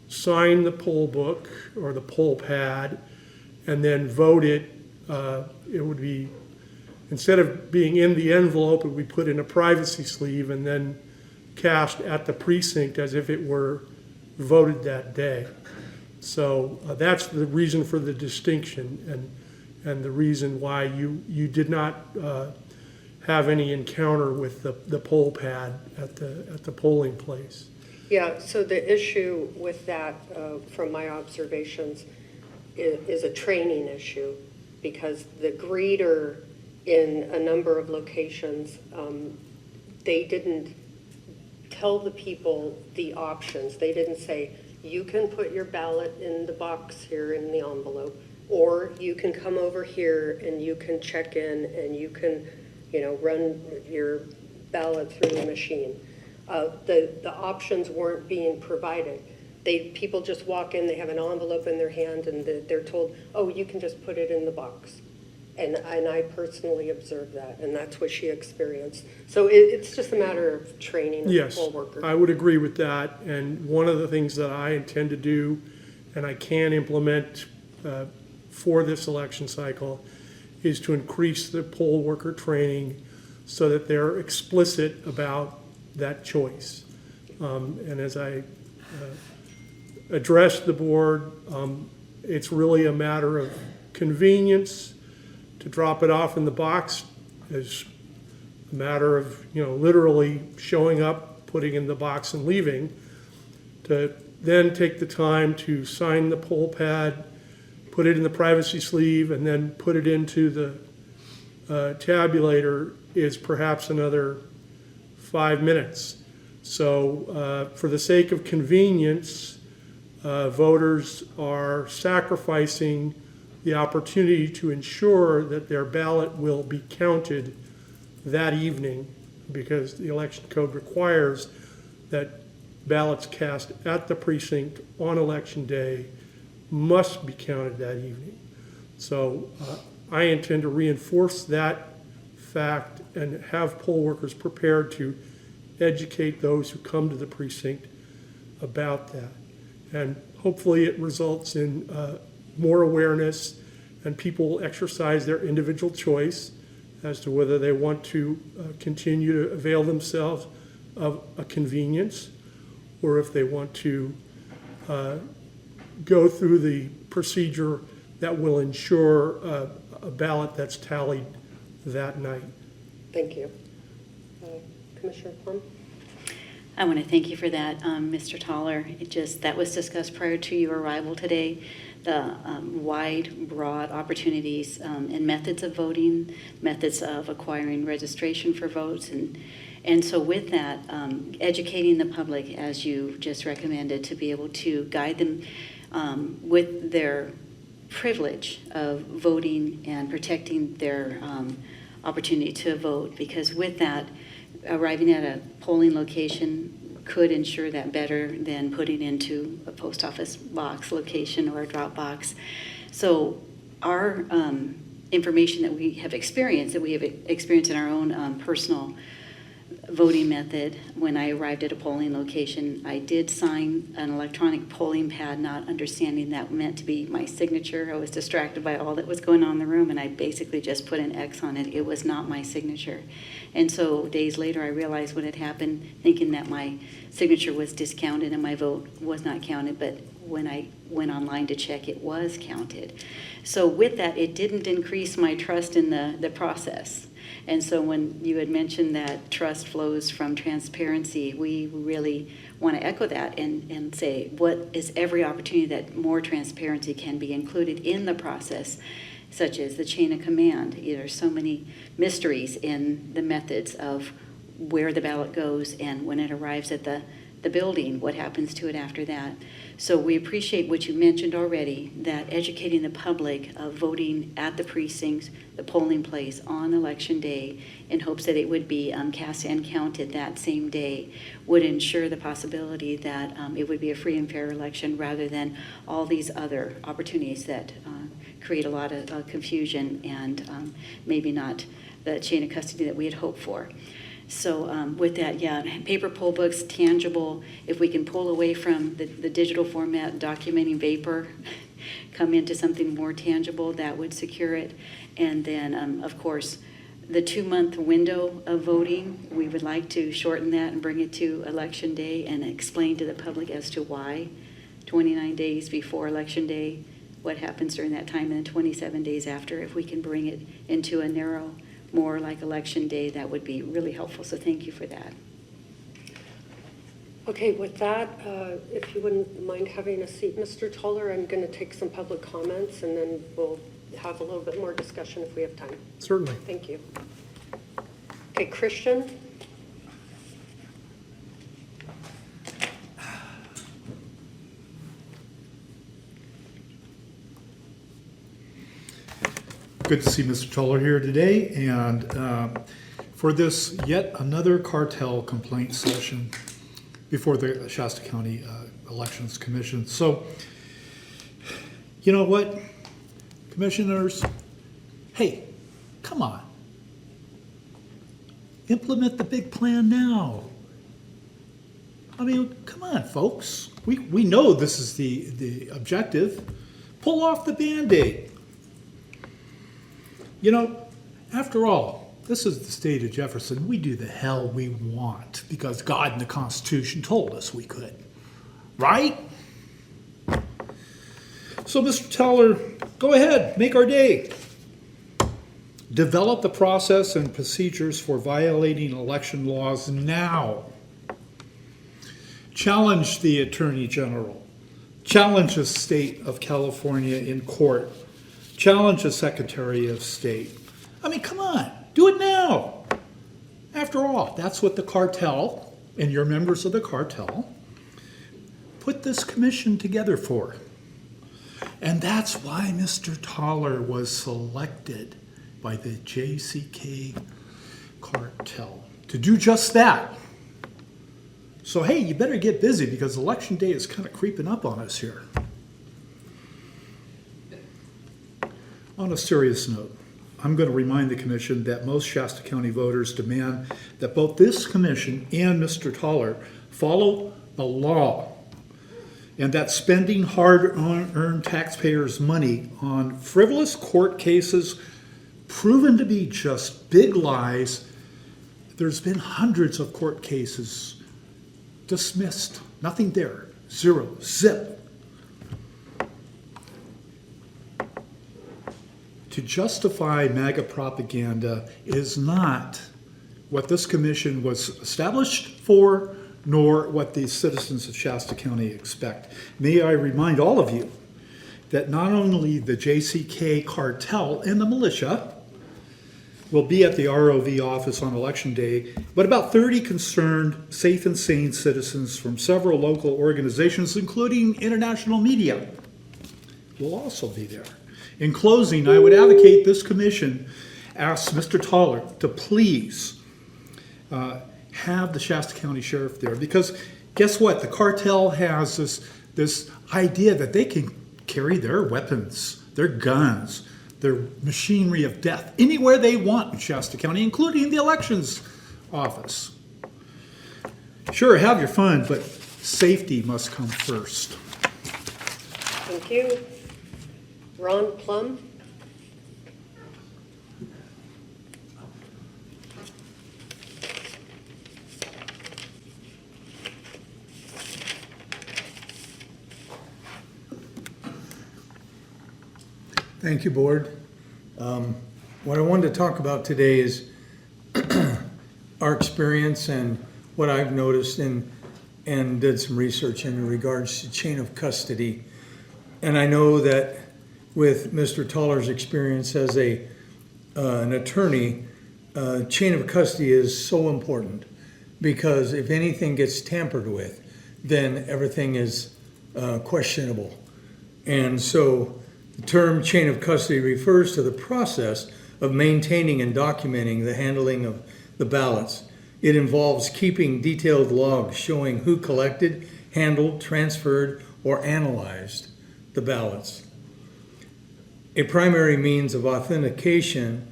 sign the poll book or the poll pad, and then vote it. It would be, instead of being in the envelope, it would be put in a privacy sleeve and then cast at the precinct as if it were voted that day. So that's the reason for the distinction and the reason why you did not have any encounter with the poll pad at the polling place. Yeah, so the issue with that, from my observations, is a training issue, because the greeter in a number of locations, they didn't tell the people the options. They didn't say, you can put your ballot in the box here in the envelope, or you can come over here and you can check in and you can, run your ballot through the machine. The options weren't being provided. People just walk in, they have an envelope in their hand, and they're told, oh, you can just put it in the box. And I personally observed that, and that's what she experienced. So it's just a matter of training of poll workers. Yes, I would agree with that. And one of the things that I intend to do, and I can implement for this election cycle, is to increase the poll worker training so that they're explicit about that choice. And as I addressed the board, it's really a matter of convenience. To drop it off in the box is a matter of, literally showing up, putting in the box and leaving. To then take the time to sign the poll pad, put it in the privacy sleeve, and then put it into the tabulator is perhaps another 5 minutes. So for the sake of convenience, voters are sacrificing the opportunity to ensure that their ballot will be counted that evening, because the election code requires that ballots cast at the precinct on election day must be counted that evening. So I intend to reinforce that fact and have poll workers prepared to educate those who come to the precinct about that. And hopefully it results in more awareness, and people exercise their individual choice as to whether they want to continue to avail themselves of a convenience, or if they want to go through the procedure that will ensure a ballot that's tallied that night. Thank you. Commissioner Plum? I want to thank you for that, Mr. Toller. That was discussed prior to your arrival today, the wide, broad opportunities and methods of voting, methods of acquiring registration for votes, And so with that, educating the public, as you just recommended, to be able to guide them with their privilege of voting and protecting their opportunity to vote, because with that, arriving at a polling location could ensure that better than putting into a post office box location or a drop box. So our information that we have experienced in our own personal voting method, when I arrived at a polling location, I did sign an electronic polling pad, not understanding that meant to be my signature. I was distracted by all that was going on in the room, and I basically just put an X on it. It was not my signature. And so days later, I realized what had happened, thinking that my signature was discounted and my vote was not counted, but when I went online to check, it was counted. So with that, it didn't increase my trust in the process. And so when you had mentioned that trust flows from transparency, we really want to echo that and say, what is every opportunity that more transparency can be included in the process, such as the chain of command. There are so many mysteries in the methods of where the ballot goes and when it arrives at the building, what happens to it after that. So we appreciate what you mentioned already, that educating the public of voting at the precincts, the polling place on election day, in hopes that it would be cast and counted that same day, would ensure the possibility that it would be a free and fair election rather than all these other opportunities that create a lot of confusion and maybe not the chain of custody that we had hoped for. So with that, yeah, paper poll books, tangible. If we can pull away from the digital format, documenting vapor, come into something more tangible, that would secure it. And then, of course, the 2-month window of voting, we would like to shorten that and bring it to Election Day and explain to the public as to why 29 days before Election Day, what happens during that time, and then 27 days after. If we can bring it into a narrow, more like Election Day, that would be really helpful. So thank you for that. Okay, with that, if you wouldn't mind having a seat, Mr. Toller, I'm going to take some public comments and then we'll have a little bit more discussion if we have time. Certainly. Thank you. Okay, Christian. Good to see Mr. Toller here today, and for this yet another cartel complaint session before the Shasta County Elections Commission. So, you know what, commissioners? Hey, come on. Implement the big plan now. I mean, come on, folks. We know this is the objective. Pull off the Band-Aid. You know, after all, this is the state of Jefferson. We do the hell we want because God and the Constitution told us we could. Right? So, Mr. Teller, go ahead, make our day. Develop the process and procedures for violating election laws now. Challenge the Attorney General. Challenge the state of California in court. Challenge the Secretary of State. I mean, come on, do it now. After all, that's what the cartel and your members of the cartel put this commission together for. And that's why Mr. Toller was selected by the JCK cartel to do just that. So, hey, you better get busy because Election Day is kind of creeping up on us here. On a serious note, I'm going to remind the commission that most Shasta County voters demand that both this commission and Mr. Toller follow the law, and that spending hard-earned taxpayers' money on frivolous court cases proven to be just big lies. There's been hundreds of court cases dismissed. Nothing there. Zero. Zip. To justify MAGA propaganda is not what this commission was established for, nor what the citizens of Shasta County expect. May I remind all of you that not only the JCK cartel and the militia will be at the ROV office on Election Day, but about 30 concerned, safe and sane citizens from several local organizations, including international media, will also be there. In closing, I would advocate this commission asks Mr. Toller to please have the Shasta County Sheriff there, because guess what? The cartel has this idea that they can carry their weapons, their guns, their machinery of death anywhere they want in Shasta County, including the elections office. Sure, have your fun, but safety must come first. Thank you. Ron Plum? Thank you, Board. What I wanted to talk about today is our experience and what I've noticed and did some research in regards to chain of custody. And I know that with Mr. Toller's experience as an attorney, chain of custody is so important, because if anything gets tampered with, then everything is questionable. And so the term chain of custody refers to the process of maintaining and documenting the handling of the ballots. It involves keeping detailed logs showing who collected, handled, transferred, or analyzed the ballots. A primary means of authentication,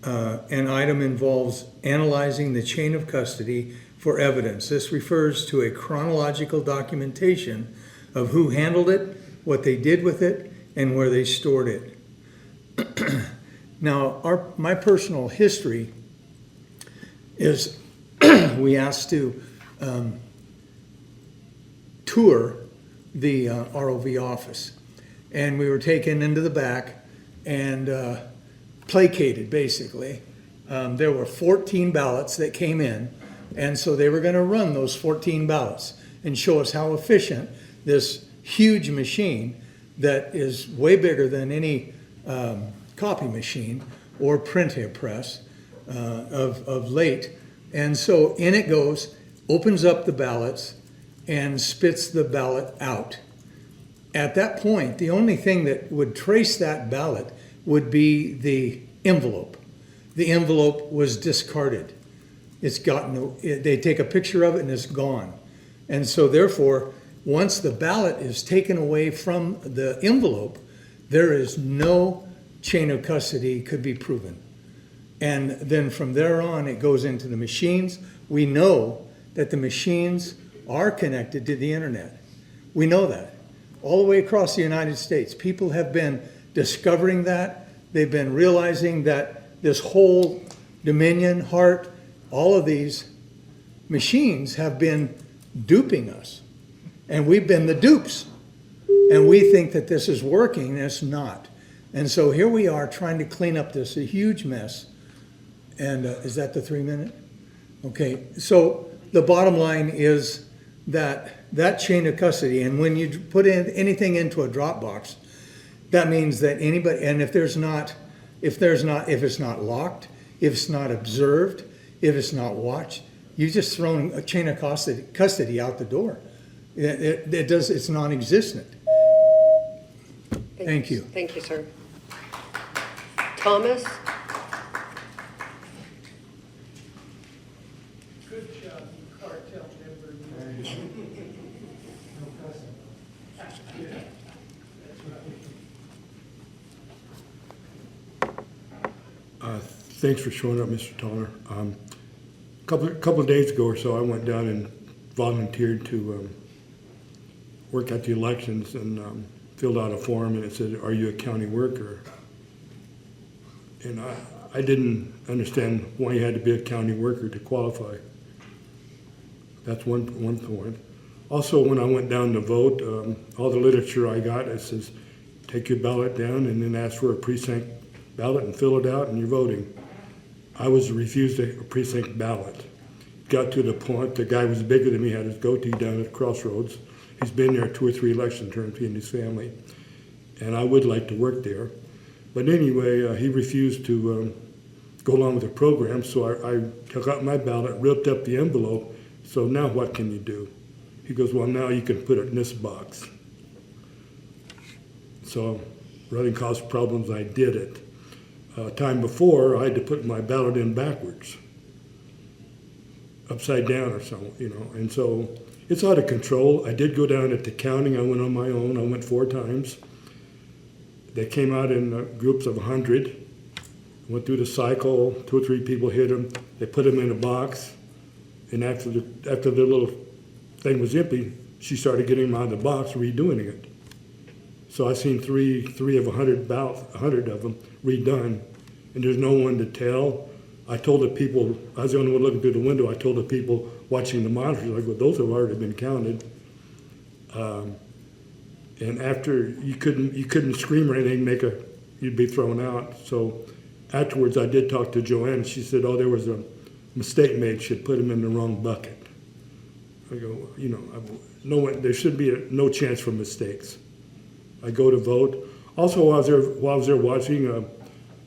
an item involves analyzing the chain of custody for evidence. This refers to a chronological documentation of who handled it, what they did with it, and where they stored it. Now, my personal history is we asked to tour the ROV office, and we were taken into the back and placated, basically. There were 14 ballots that came in, and so they were going to run those 14 ballots and show us how efficient this huge machine that is way bigger than any copy machine or printing press of late. And so in it goes, opens up the ballots, and spits the ballot out. At that point, the only thing that would trace that ballot would be the envelope. The envelope was discarded. They take a picture of it and it's gone. And so therefore, once the ballot is taken away from the envelope, there is no chain of custody could be proven. And then from there on, it goes into the machines. We know that the machines are connected to the internet. We know that. All the way across the United States, people have been discovering that. They've been realizing that this whole Dominion, Hart, all of these machines have been duping us. And we've been the dupes. And we think that this is working, and it's not. And so here we are trying to clean up this a huge mess. And is that the 3 minute? Okay, so the bottom line is that chain of custody, and when you put anything into a Dropbox, that means that anybody, and if it's not locked, if it's not observed, if it's not watched, you've just thrown a chain of custody out the door. It's non-existent. Thank you. Thank you, sir. Thomas? Good job, you cartel member. Thanks for showing up, Mr. Toller. A couple of days ago or so, I went down and volunteered to work at the elections and filled out a form, and it said, "Are you a county worker?" And I didn't understand why you had to be a county worker to qualify. That's one point. Also, when I went down to vote, all the literature I got, it says, take your ballot down and then ask for a precinct ballot and fill it out and you're voting. I was refused a precinct ballot. Got to the point, the guy was bigger than me, had his goatee down at Crossroads. He's been there 2 or 3 election terms, he and his family. And I would like to work there. But anyway, he refused to go along with the program. So I took out my ballot, ripped up the envelope. So now what can you do? He goes, well, now you can put it in this box. So rather than cause problems, I did it. Time before, I had to put my ballot in backwards, upside down or something, you know. And so it's out of control. I did go down at the counting. I went on my own. I went 4 times. They came out in groups of 100. Went through the cycle. 2 or 3 people hit them. They put them in a box. And after the little thing was empty, she started getting them out of the box, redoing it. So I seen three of 100, about 100 of them redone, and there's no one to tell. I told the people, I was the only one looking through the window, I told the people watching the monitors, like, well, those have already been counted. And after, you couldn't scream or anything, you'd be thrown out. So afterwards, I did talk to Joanne. She said, oh, there was a mistake made, she'd put them in the wrong bucket. I go, you know, there should be no chance for mistakes. I go to vote. Also, while I was there watching,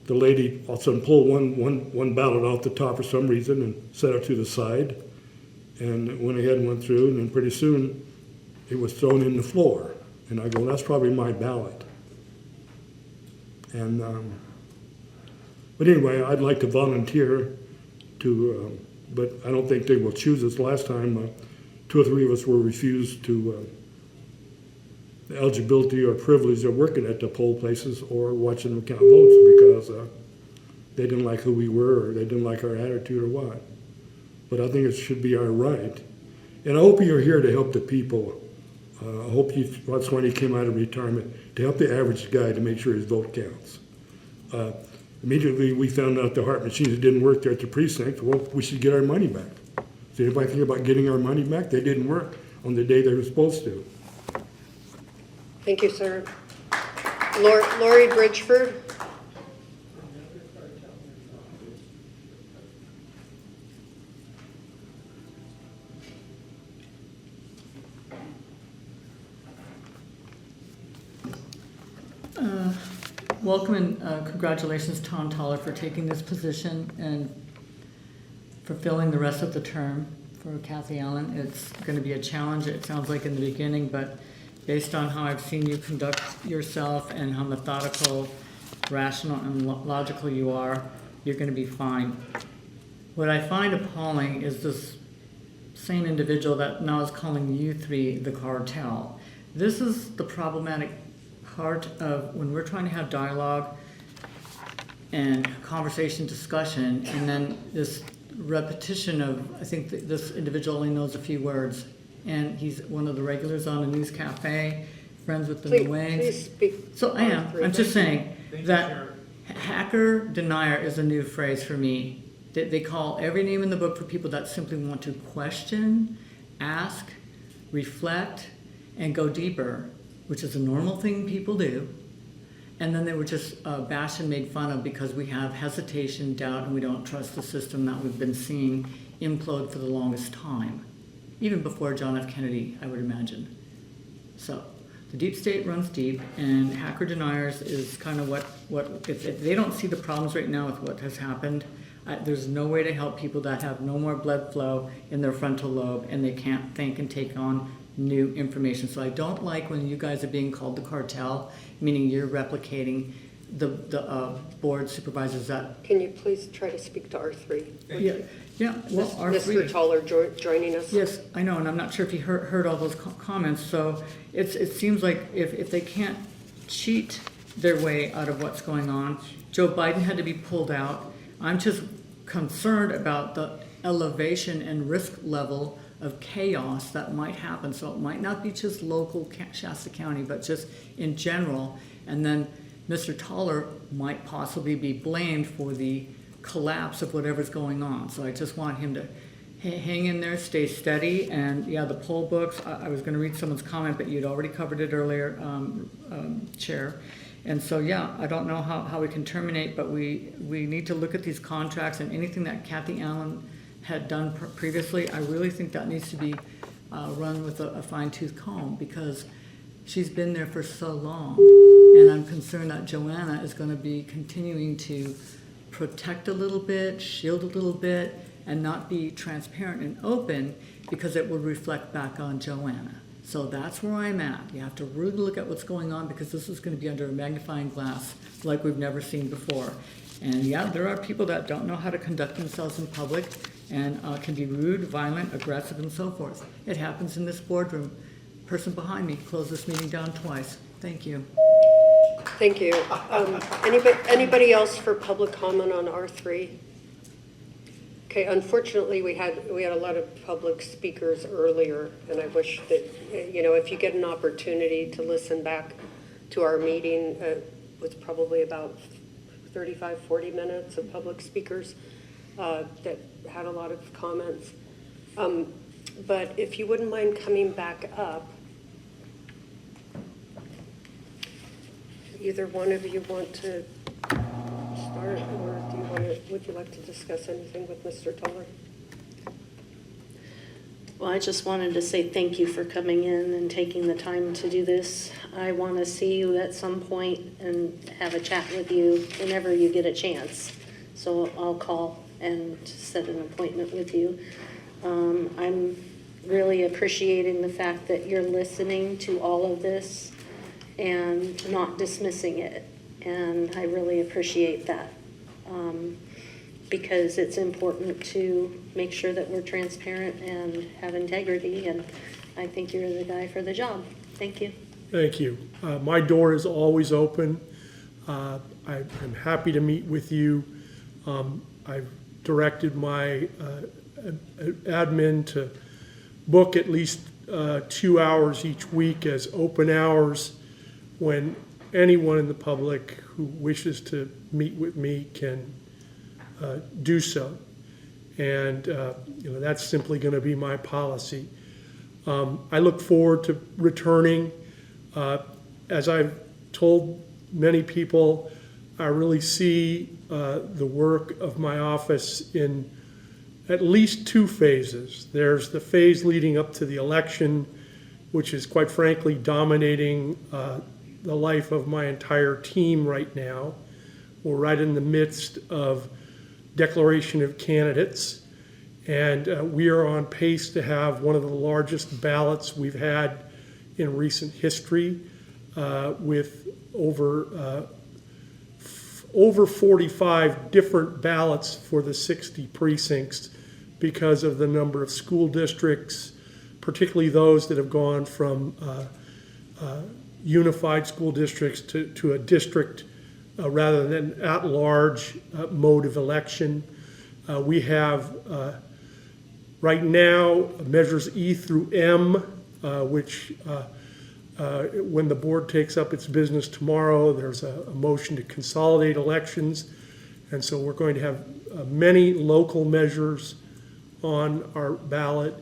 the lady all of a sudden pulled one ballot off the top for some reason and set it to the side, and went ahead and went through, and then pretty soon it was thrown in the floor. And I go, that's probably my ballot. And but anyway, I'd like to volunteer to, but I don't think they will choose us. Last time, 2 or 3 of us were refused to the eligibility or privilege of working at the poll places or watching them count votes because they didn't like who we were or they didn't like our attitude or what. But I think it should be our right. And I hope you're here to help the people. I hope that's when he came out of retirement, to help the average guy to make sure his vote counts. Immediately we found out the heart machines didn't work there at the precinct. Well, we should get our money back. Did anybody think about getting our money back? They didn't work on the day they were supposed to. Thank you, sir. Lori Bridgeford. Welcome and congratulations, Tom Toller, for taking this position and fulfilling the rest of the term for Kathy Allen. It's going to be a challenge, it sounds like, in the beginning, but based on how I've seen you conduct yourself and how methodical, rational, and logical you are, you're going to be fine. What I find appalling is this same individual that now is calling you 3 the cartel. This is the problematic part of when we're trying to have dialogue and conversation, discussion, and then this repetition of, I think this individual only knows a few words, and he's one of the regulars on a news cafe, friends with the Nguyen's. Please speak. So I am. I'm just saying that hacker denier is a new phrase for me. They call every name in the book for people that simply want to question, ask, reflect, and go deeper, which is a normal thing people do. And then they were just bashed and made fun of because we have hesitation, doubt, and we don't trust the system that we've been seeing implode for the longest time. Even before John F. Kennedy, I would imagine. So the deep state runs deep, and hacker deniers is kind of what if they don't see the problems right now with what has happened, there's no way to help people that have no more blood flow in their frontal lobe and they can't think and take on new information. So I don't like when you guys are being called the cartel, meaning you're replicating the board supervisors that... Can you please try to speak to R3? Yeah. Well, R3. Mr. Toller joining us. Yes, I know, and I'm not sure if you heard all those comments. So it seems like if they can't cheat their way out of what's going on, Joe Biden had to be pulled out. I'm just concerned about the elevation and risk level of chaos that might happen. So it might not be just local Shasta County, but just in general. And then Mr. Toller might possibly be blamed for the collapse of whatever's going on. So I just want him to hang in there, stay steady. And yeah, the poll books, I was going to read someone's comment, but you'd already covered it earlier, Chair. And so, yeah, I don't know how we can terminate, but we need to look at these contracts and anything that Kathy Allen had done previously. I really think that needs to be run with a fine-tooth comb because she's been there for so long. And I'm concerned that Joanna is going to be continuing to protect a little bit, shield a little bit, and not be transparent and open because it would reflect back on Joanna. So that's where I'm at. You have to really look at what's going on because this is going to be under a magnifying glass like we've never seen before. And yeah, there are people that don't know how to conduct themselves in public and can be rude, violent, aggressive, and so forth. It happens in this boardroom. Person behind me closed this meeting down twice. Thank you. Thank you. Anybody else for public comment on R3? Okay, unfortunately, we had a lot of public speakers earlier, and I wish that, if you get an opportunity to listen back to our meeting, it was probably about 35, 40 minutes of public speakers that had a lot of comments. But if you wouldn't mind coming back up, either one of you want to start, or would you like to discuss anything with Mr. Toller? Well, I just wanted to say thank you for coming in and taking the time to do this. I want to see you at some point and have a chat with you whenever you get a chance. So I'll call and set an appointment with you. I'm really appreciating the fact that you're listening to all of this and not dismissing it. And I really appreciate that because it's important to make sure that we're transparent and have integrity. And I think you're the guy for the job. Thank you. Thank you. My door is always open. I'm happy to meet with you. I've directed my admin to book at least 2 hours each week as open hours when anyone in the public who wishes to meet with me can do so. And that's simply going to be my policy. I look forward to returning. As I've told many people, I really see the work of my office in at least two phases. There's the phase leading up to the election, which is quite frankly dominating the life of my entire team right now. We're right in the midst of declaration of candidates, and we are on pace to have one of the largest ballots we've had in recent history, with over 45 different ballots for the 60 precincts because of the number of school districts, particularly those that have gone from unified school districts to a district rather than at-large mode of election. We have right now measures E through M, which when the board takes up its business tomorrow, there's a motion to consolidate elections. And so we're going to have many local measures on our ballot.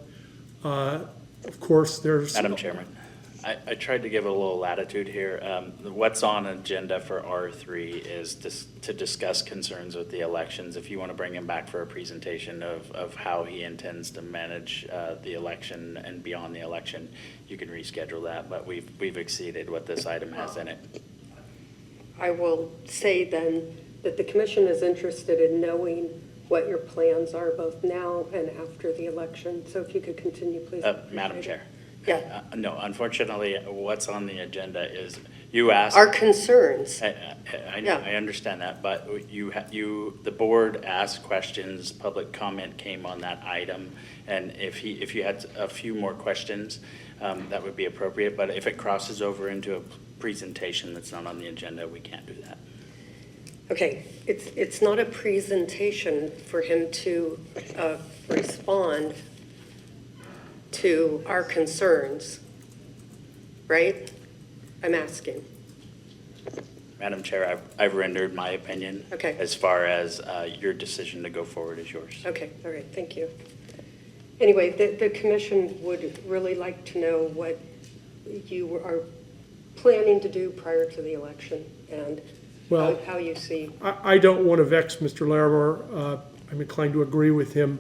Of course, there's... Madam Chairman, I tried to give a little latitude here. What's on agenda for R3 is to discuss concerns with the elections. If you want to bring him back for a presentation of how he intends to manage the election and beyond the election, you can reschedule that, but we've exceeded what this item has in it. I will say then that the commission is interested in knowing what your plans are both now and after the election. So if you could continue, please. Madam Chair. Yeah. No, unfortunately, what's on the agenda is you asked. Our concerns. I understand that, but the board asked questions, public comment came on that item, and if you had a few more questions, that would be appropriate. But if it crosses over into a presentation that's not on the agenda, we can't do that. Okay, it's not a presentation for him to respond to our concerns, right? I'm asking. Madam Chair, I've rendered my opinion. Okay. As far as your decision to go forward is yours. Okay, all right, thank you. Anyway, the commission would really like to know what you are planning to do prior to the election and how you see. I don't want to vex Mr. Larimer. I'm inclined to agree with him.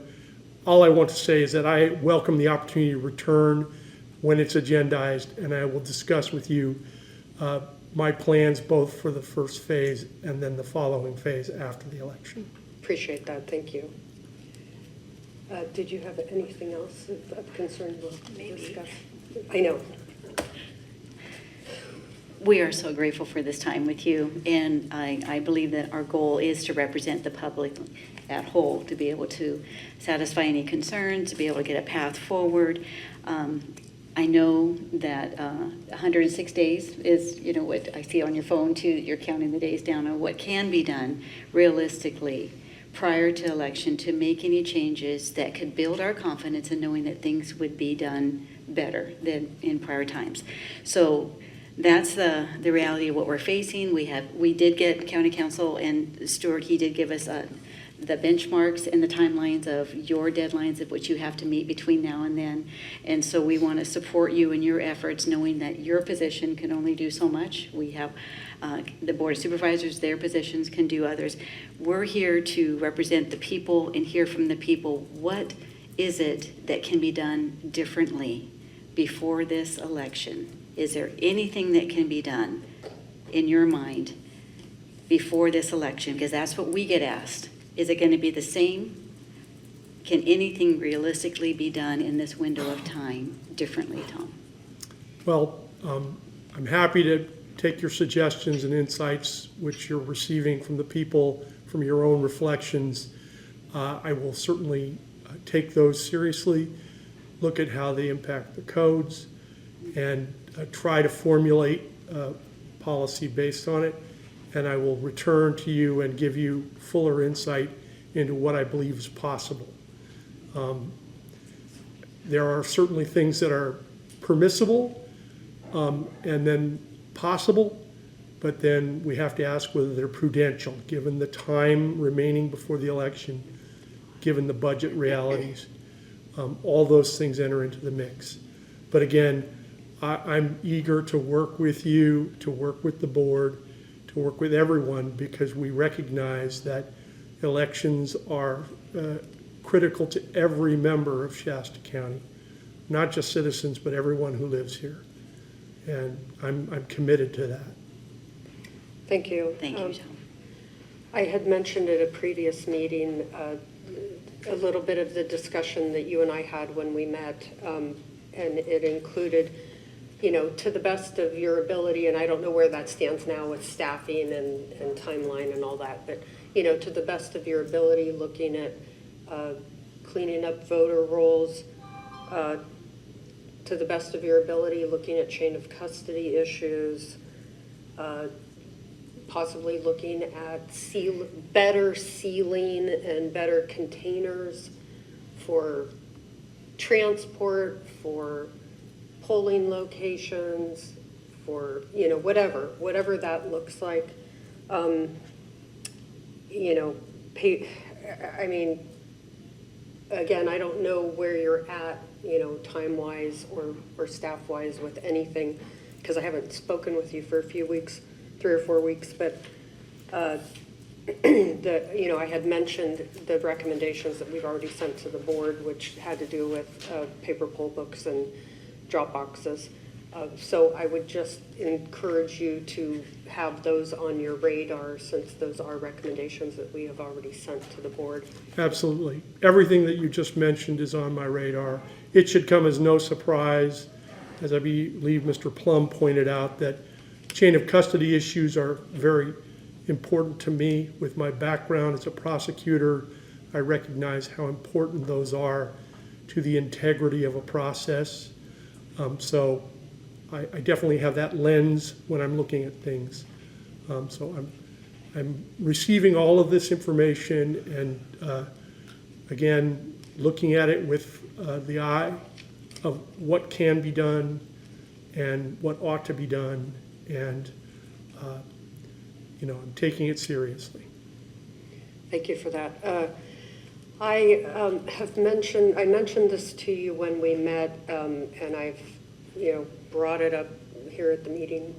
All I want to say is that I welcome the opportunity to return when it's agendized, and I will discuss with you my plans both for the first phase and then the following phase after the election. Appreciate that, thank you. Did you have anything else of concern we'll discuss? I know. We are so grateful for this time with you, and I believe that our goal is to represent the public at whole, to be able to satisfy any concerns, to be able to get a path forward. I know that 106 days is, you know, what I see on your phone too, that you're counting the days down on what can be done realistically prior to election to make any changes that could build our confidence in knowing that things would be done better than in prior times. So that's the reality of what we're facing. We did get county council and Stuart, he did give us the benchmarks and the timelines of your deadlines of which you have to meet between now and then. And so we want to support you in your efforts, knowing that your position can only do so much. We have the Board of Supervisors, their positions can do others. We're here to represent the people and hear from the people. What is it that can be done differently before this election? Is there anything that can be done in your mind before this election? Because that's what we get asked. Is it going to be the same? Can anything realistically be done in this window of time differently, Tom? Well, I'm happy to take your suggestions and insights, which you're receiving from the people, from your own reflections. I will certainly take those seriously, look at how they impact the codes, and try to formulate policy based on it. And I will return to you and give you fuller insight into what I believe is possible. There are certainly things that are permissible and then possible, but then we have to ask whether they're prudential, given the time remaining before the election, given the budget realities. All those things enter into the mix. But again, I'm eager to work with you, to work with the board, to work with everyone, because we recognize that elections are critical to every member of Shasta County, not just citizens, but everyone who lives here. And I'm committed to that. Thank you. Thank you, Tom. I had mentioned at a previous meeting a little bit of the discussion that you and I had when we met, and it included, you know, to the best of your ability, and I don't know where that stands now with staffing and timeline and all that, but, you know, to the best of your ability, looking at cleaning up voter rolls, to the best of your ability, looking at chain of custody issues, possibly looking at better sealing and better containers for transport, for polling locations, for, you know, whatever that looks like. You know, I mean, again, I don't know where you're at, you know, time-wise or staff-wise with anything, because I haven't spoken with you for a few weeks, 3 or 4 weeks, but you know, I had mentioned the recommendations that we've already sent to the board, which had to do with paper poll books and drop boxes. So I would just encourage you to have those on your radar, since those are recommendations that we have already sent to the board. Absolutely. Everything that you just mentioned is on my radar. It should come as no surprise, as I believe Mr. Plum pointed out, that chain of custody issues are very important to me. With my background as a prosecutor, I recognize how important those are to the integrity of a process. So I definitely have that lens when I'm looking at things. So I'm receiving all of this information and, again, looking at it with the eye of what can be done and what ought to be done, and you know, I'm taking it seriously. Thank you for that. I mentioned this to you when we met, and I've, you know, brought it up here at the meeting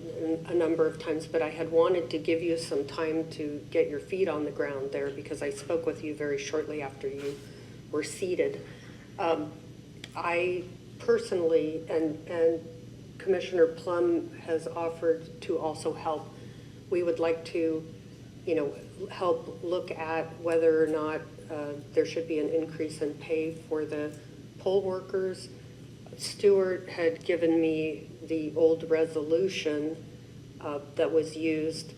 a number of times, but I had wanted to give you some time to get your feet on the ground there, because I spoke with you very shortly after you were seated. I personally, and Commissioner Plum has offered to also help. We would like to, help look at whether or not there should be an increase in pay for the poll workers. Stuart had given me the old resolution that was used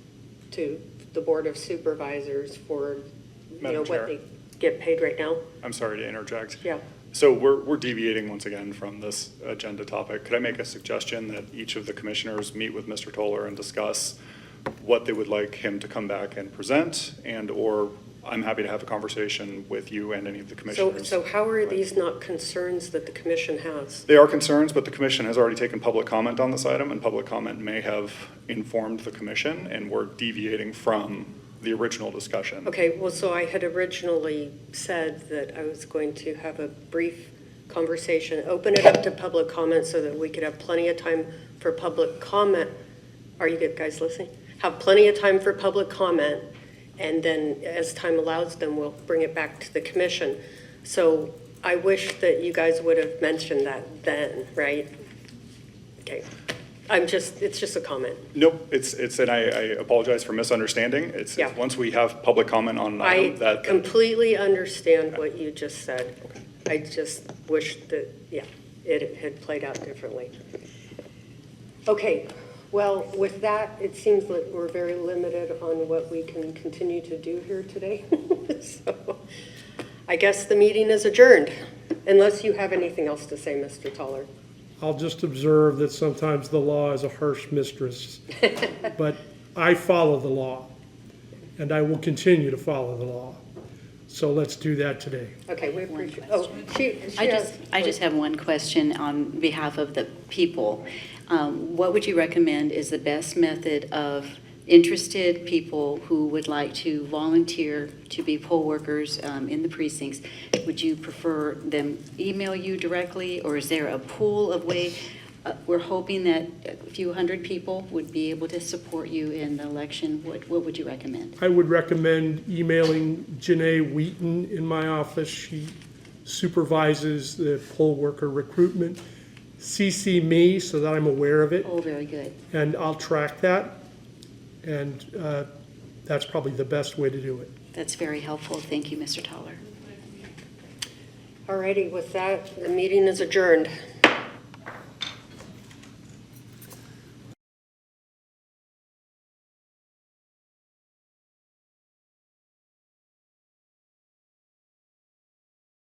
to the Board of Supervisors for, Madam what Chair. they get paid right now. I'm sorry to interject. Yeah. So we're deviating once again from this agenda topic. Could I make a suggestion that each of the commissioners meet with Mr. Toller and discuss what they would like him to come back and present, and or I'm happy to have a conversation with you and any of the commissioners. So how are these not concerns that the commission has? They are concerns, but the commission has already taken public comment on this item, and public comment may have informed the commission, and we're deviating from the original discussion. Okay, well, so I had originally said that I was going to have a brief conversation, open it up to public comment so that we could have plenty of time for public comment. Are you guys listening? Have plenty of time for public comment, and then as time allows, then we'll bring it back to the commission. So I wish that you guys would have mentioned that then, right? Okay. It's just a comment. Nope, and I apologize for misunderstanding. It's Yeah. once we have public comment on an I item that. completely understand what you just said. I just wish that, it had played out differently. Okay, well, with that, it seems that we're very limited on what we can continue to do here today. So I guess the meeting is adjourned, unless you have anything else to say, Mr. Toller. I'll just observe that sometimes the law is a harsh mistress, but I follow the law, and I will continue to follow the law. So let's do that today. Okay, we appreciate, I just have one question on behalf of the people. What would you recommend is the best method of interested people who would like to volunteer to be poll workers in the precincts? Would you prefer them email you directly, or is there a pool of way? We're hoping that a few hundred people would be able to support you in the election. What would you recommend? I would recommend emailing Janae Wheaton in my office. She supervises the poll worker recruitment. CC me so that I'm aware of it, Oh, very good. and I'll track that. And that's probably the best way to do it. That's very helpful. Thank you, Mr. Toller. all righty, with that, the meeting is adjourned.